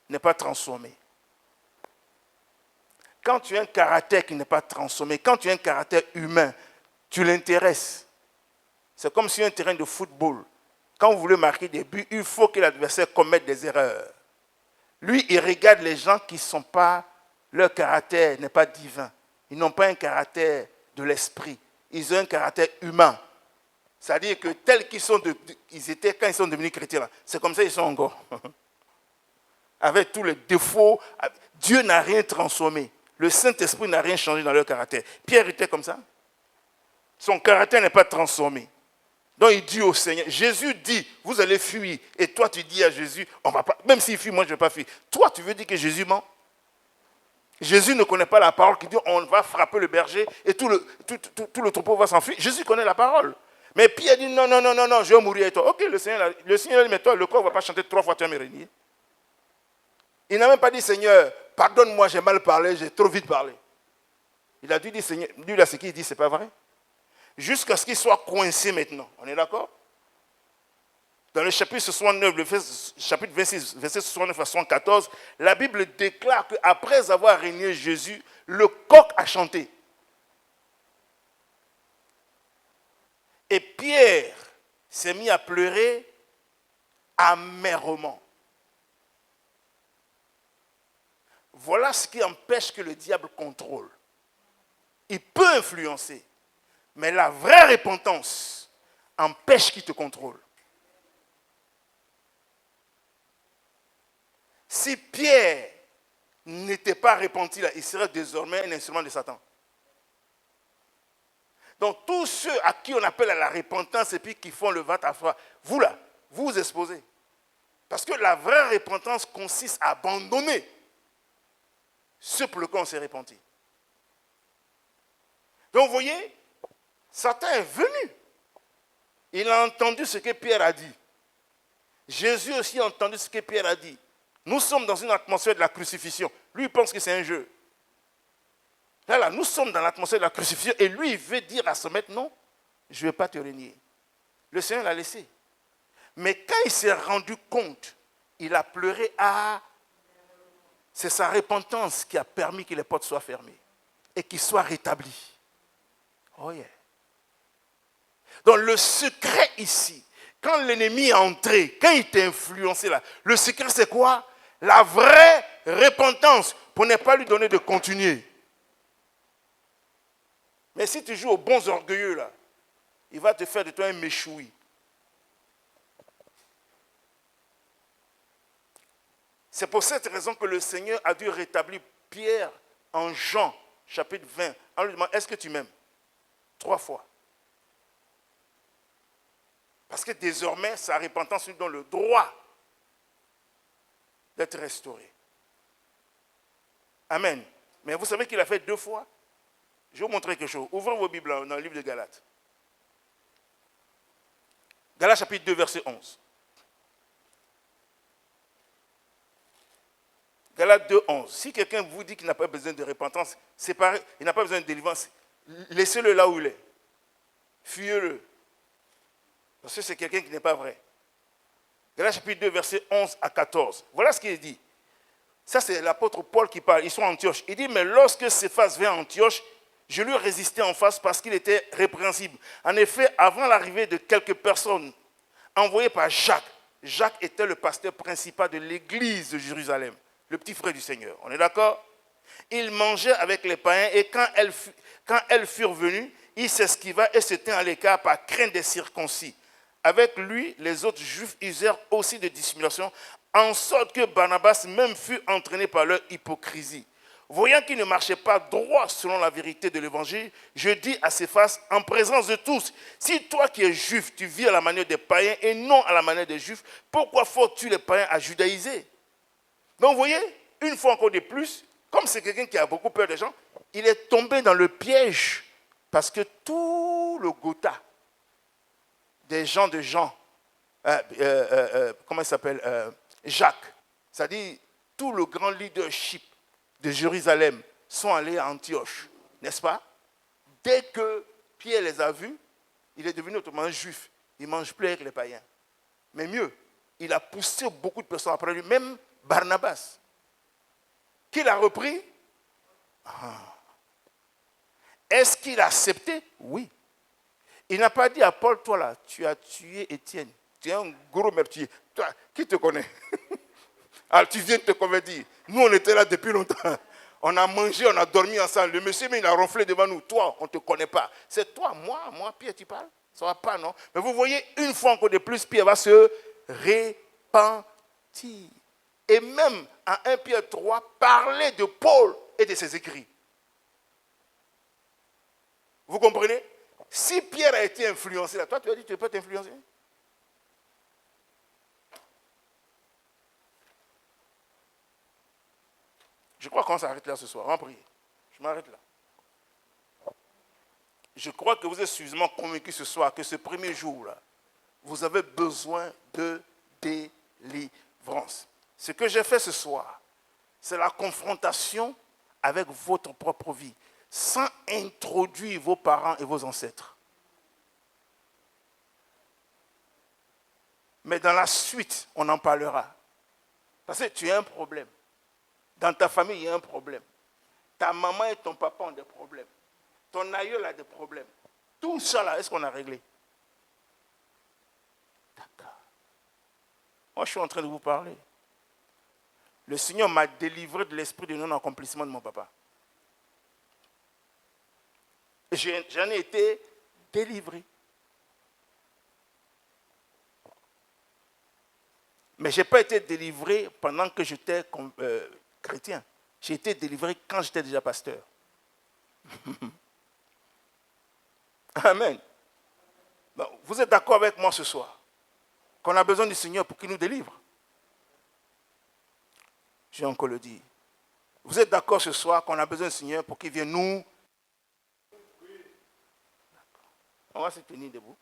n'est pas transformé. Quand tu as un caractère qui n'est pas transformé, quand tu as un caractère humain, tu l'intéresses. C'est comme sur un terrain de football. Quand vous voulez marquer des buts, il faut que l'adversaire commette des erreurs. Lui, il regarde les gens qui ne sont pas, leur caractère n'est pas divin. Ils n'ont pas un caractère de l'esprit. Ils ont un caractère humain. C'est-à-dire que tels qu'ils ils étaient quand ils sont devenus chrétiens, c'est comme ça qu'ils sont encore. Avec tous les défauts, Dieu n'a rien transformé. Le Saint-Esprit n'a rien changé dans leur caractère. Pierre était comme ça. Son caractère n'est pas transformé. Donc il dit au Seigneur, Jésus dit, vous allez fuir. Et toi tu dis à Jésus, on va pas, même s'il fuit, moi je ne vais pas fuir. Toi tu veux dire que Jésus ment? Jésus ne connaît pas la parole qui dit, on va frapper le berger et tout le troupeau va s'enfuir. Jésus connaît la parole. Mais Pierre dit, non, je vais mourir avec toi. Ok, le Seigneur dit, mais toi, le corps ne va pas chanter 3 fois, tu vas me régner. Il n'a même pas dit, Seigneur, pardonne-moi, j'ai mal parlé, j'ai trop vite parlé. Il a dit, Seigneur, lui là, ce qu'il dit, ce n'est pas vrai. Jusqu'à ce qu'il soit coincé maintenant. On est d'accord? Dans le chapitre 69, chapitre 26, verset 69 à 74, la Bible déclare qu'après avoir régné Jésus, le coq a chanté. Et Pierre s'est mis à pleurer amèrement. Voilà ce qui empêche que le diable contrôle. Il peut influencer, mais la vraie repentance empêche qu'il te contrôle. Si Pierre n'était pas repenti là, il serait désormais un instrument de Satan. Donc tous ceux à qui on appelle à la repentance et puis qui font le vat-à-froid, vous là, vous vous exposez. Parce que la vraie repentance consiste à abandonner ce pour lequel on s'est repenti. Donc vous voyez, Satan est venu. Il a entendu ce que Pierre a dit. Jésus aussi a entendu ce que Pierre a dit. Nous sommes dans une atmosphère de la crucifixion. Lui, il pense que c'est un jeu. Là, nous sommes dans l'atmosphère de la crucifixion et lui, il veut dire à son maître, non, je ne vais pas te régner. Le Seigneur l'a laissé. Mais quand il s'est rendu compte, il a pleuré c'est sa repentance qui a permis que les portes soient fermées et qu'il soit rétabli. Oh yeah. Donc le secret ici, quand l'ennemi est entré, quand il t'a influencé là, le secret c'est quoi? La vraie repentance pour ne pas lui donner de continuer. Mais si tu joues aux bons orgueilleux là, il va te faire de toi un méchoui. C'est pour cette raison que le Seigneur a dû rétablir Pierre en Jean, chapitre 20, en lui demandant, est-ce que tu m'aimes? 3 fois. Parce que désormais, sa repentance lui donne le droit d'être restauré. Amen. Mais vous savez qu'il a fait 2 fois? Je vais vous montrer quelque chose. Ouvrez vos Bibles dans le livre de Galates. Galates chapitre 2, verset 11. Galates 2, 11. Si quelqu'un vous dit qu'il n'a pas besoin de repentance, c'est pareil, il n'a pas besoin de délivrance, laissez-le là où il est. Fuyez-le. Parce que c'est quelqu'un qui n'est pas vrai. Galates chapitre 2, verset 11 à 14. Voilà ce qu'il dit. Ça, c'est l'apôtre Paul qui parle. Ils sont à Antioche. Il dit, mais lorsque Céphas vint à Antioche, je lui résistais en face parce qu'il était répréhensible. En effet, avant l'arrivée de quelques personnes envoyées par Jacques, Jacques était le pasteur principal de l'église de Jérusalem, le petit frère du Seigneur. On est d'accord? Il mangeait avec les païens et quand elles furent venues, il s'esquiva et se tint à l'écart par crainte des circoncis. Avec lui, les autres juifs usèrent aussi de dissimulation, en sorte que Barnabas même fut entraîné par leur hypocrisie. Voyant qu'il ne marchait pas droit selon la vérité de l'évangile, je dis à Céphas, en présence de tous, si toi qui es juif, tu vis à la manière des païens et non à la manière des juifs, pourquoi forces-tu les païens à judaïser? Donc vous voyez, une fois encore de plus, comme c'est quelqu'un qui a beaucoup peur des gens, il est tombé dans le piège parce que tout le Gotha des gens comment il s'appelle Jacques, c'est-à-dire tout le grand leadership de Jérusalem sont allés à Antioche, n'est-ce pas? Dès que Pierre les a vus, il est devenu autrement juif. Il ne mange plus avec les païens. Mais mieux, il a poussé beaucoup de personnes après lui, même Barnabas. Qui l'a repris? Est-ce qu'il a accepté? Oui. Il n'a pas dit à Paul, toi là, tu as tué Étienne. Tu es un gros meurtrier. Toi, qui te connaît? Alors tu viens de te convertir. Nous, on était là depuis longtemps. On a mangé, on a dormi ensemble. Le monsieur, mais il a ronflé devant nous. Toi, on ne te connaît pas. C'est toi, moi, Pierre, tu parles? Ça ne va pas, non? Mais vous voyez, une fois encore de plus, Pierre va se repentir. Et même à 1 Pierre 3, parler de Paul et de ses écrits. Vous comprenez? Si Pierre a été influencé, là, toi, tu as dit que tu ne peux pas t'influencer? Je crois qu'on s'arrête là ce soir. On va prier. Je m'arrête là. Je crois que vous êtes suffisamment convaincus ce soir que ce premier jour-là, vous avez besoin de délivrance. Ce que j'ai fait ce soir, c'est la confrontation avec votre propre vie, sans introduire vos parents et vos ancêtres. Mais dans la suite, on en parlera. Parce que tu as un problème. Dans ta famille, il y a un problème. Ta maman et ton papa ont des problèmes. Ton aïeul a des problèmes. Tout ça là, est-ce qu'on a réglé? D'accord. Moi, je suis en train de vous parler. Le Seigneur m'a délivré de l'esprit de non-accomplissement de mon papa. J'en ai été délivré. Mais je n'ai pas été délivré pendant que j'étais chrétien. J'ai été délivré quand j'étais déjà pasteur. Amen. Donc, vous êtes d'accord avec moi ce soir qu'on a besoin du Seigneur pour qu'il nous délivre? Je vais encore le dire. Vous êtes d'accord ce soir qu'on a besoin du Seigneur pour qu'il vienne nous... On va se tenir debout.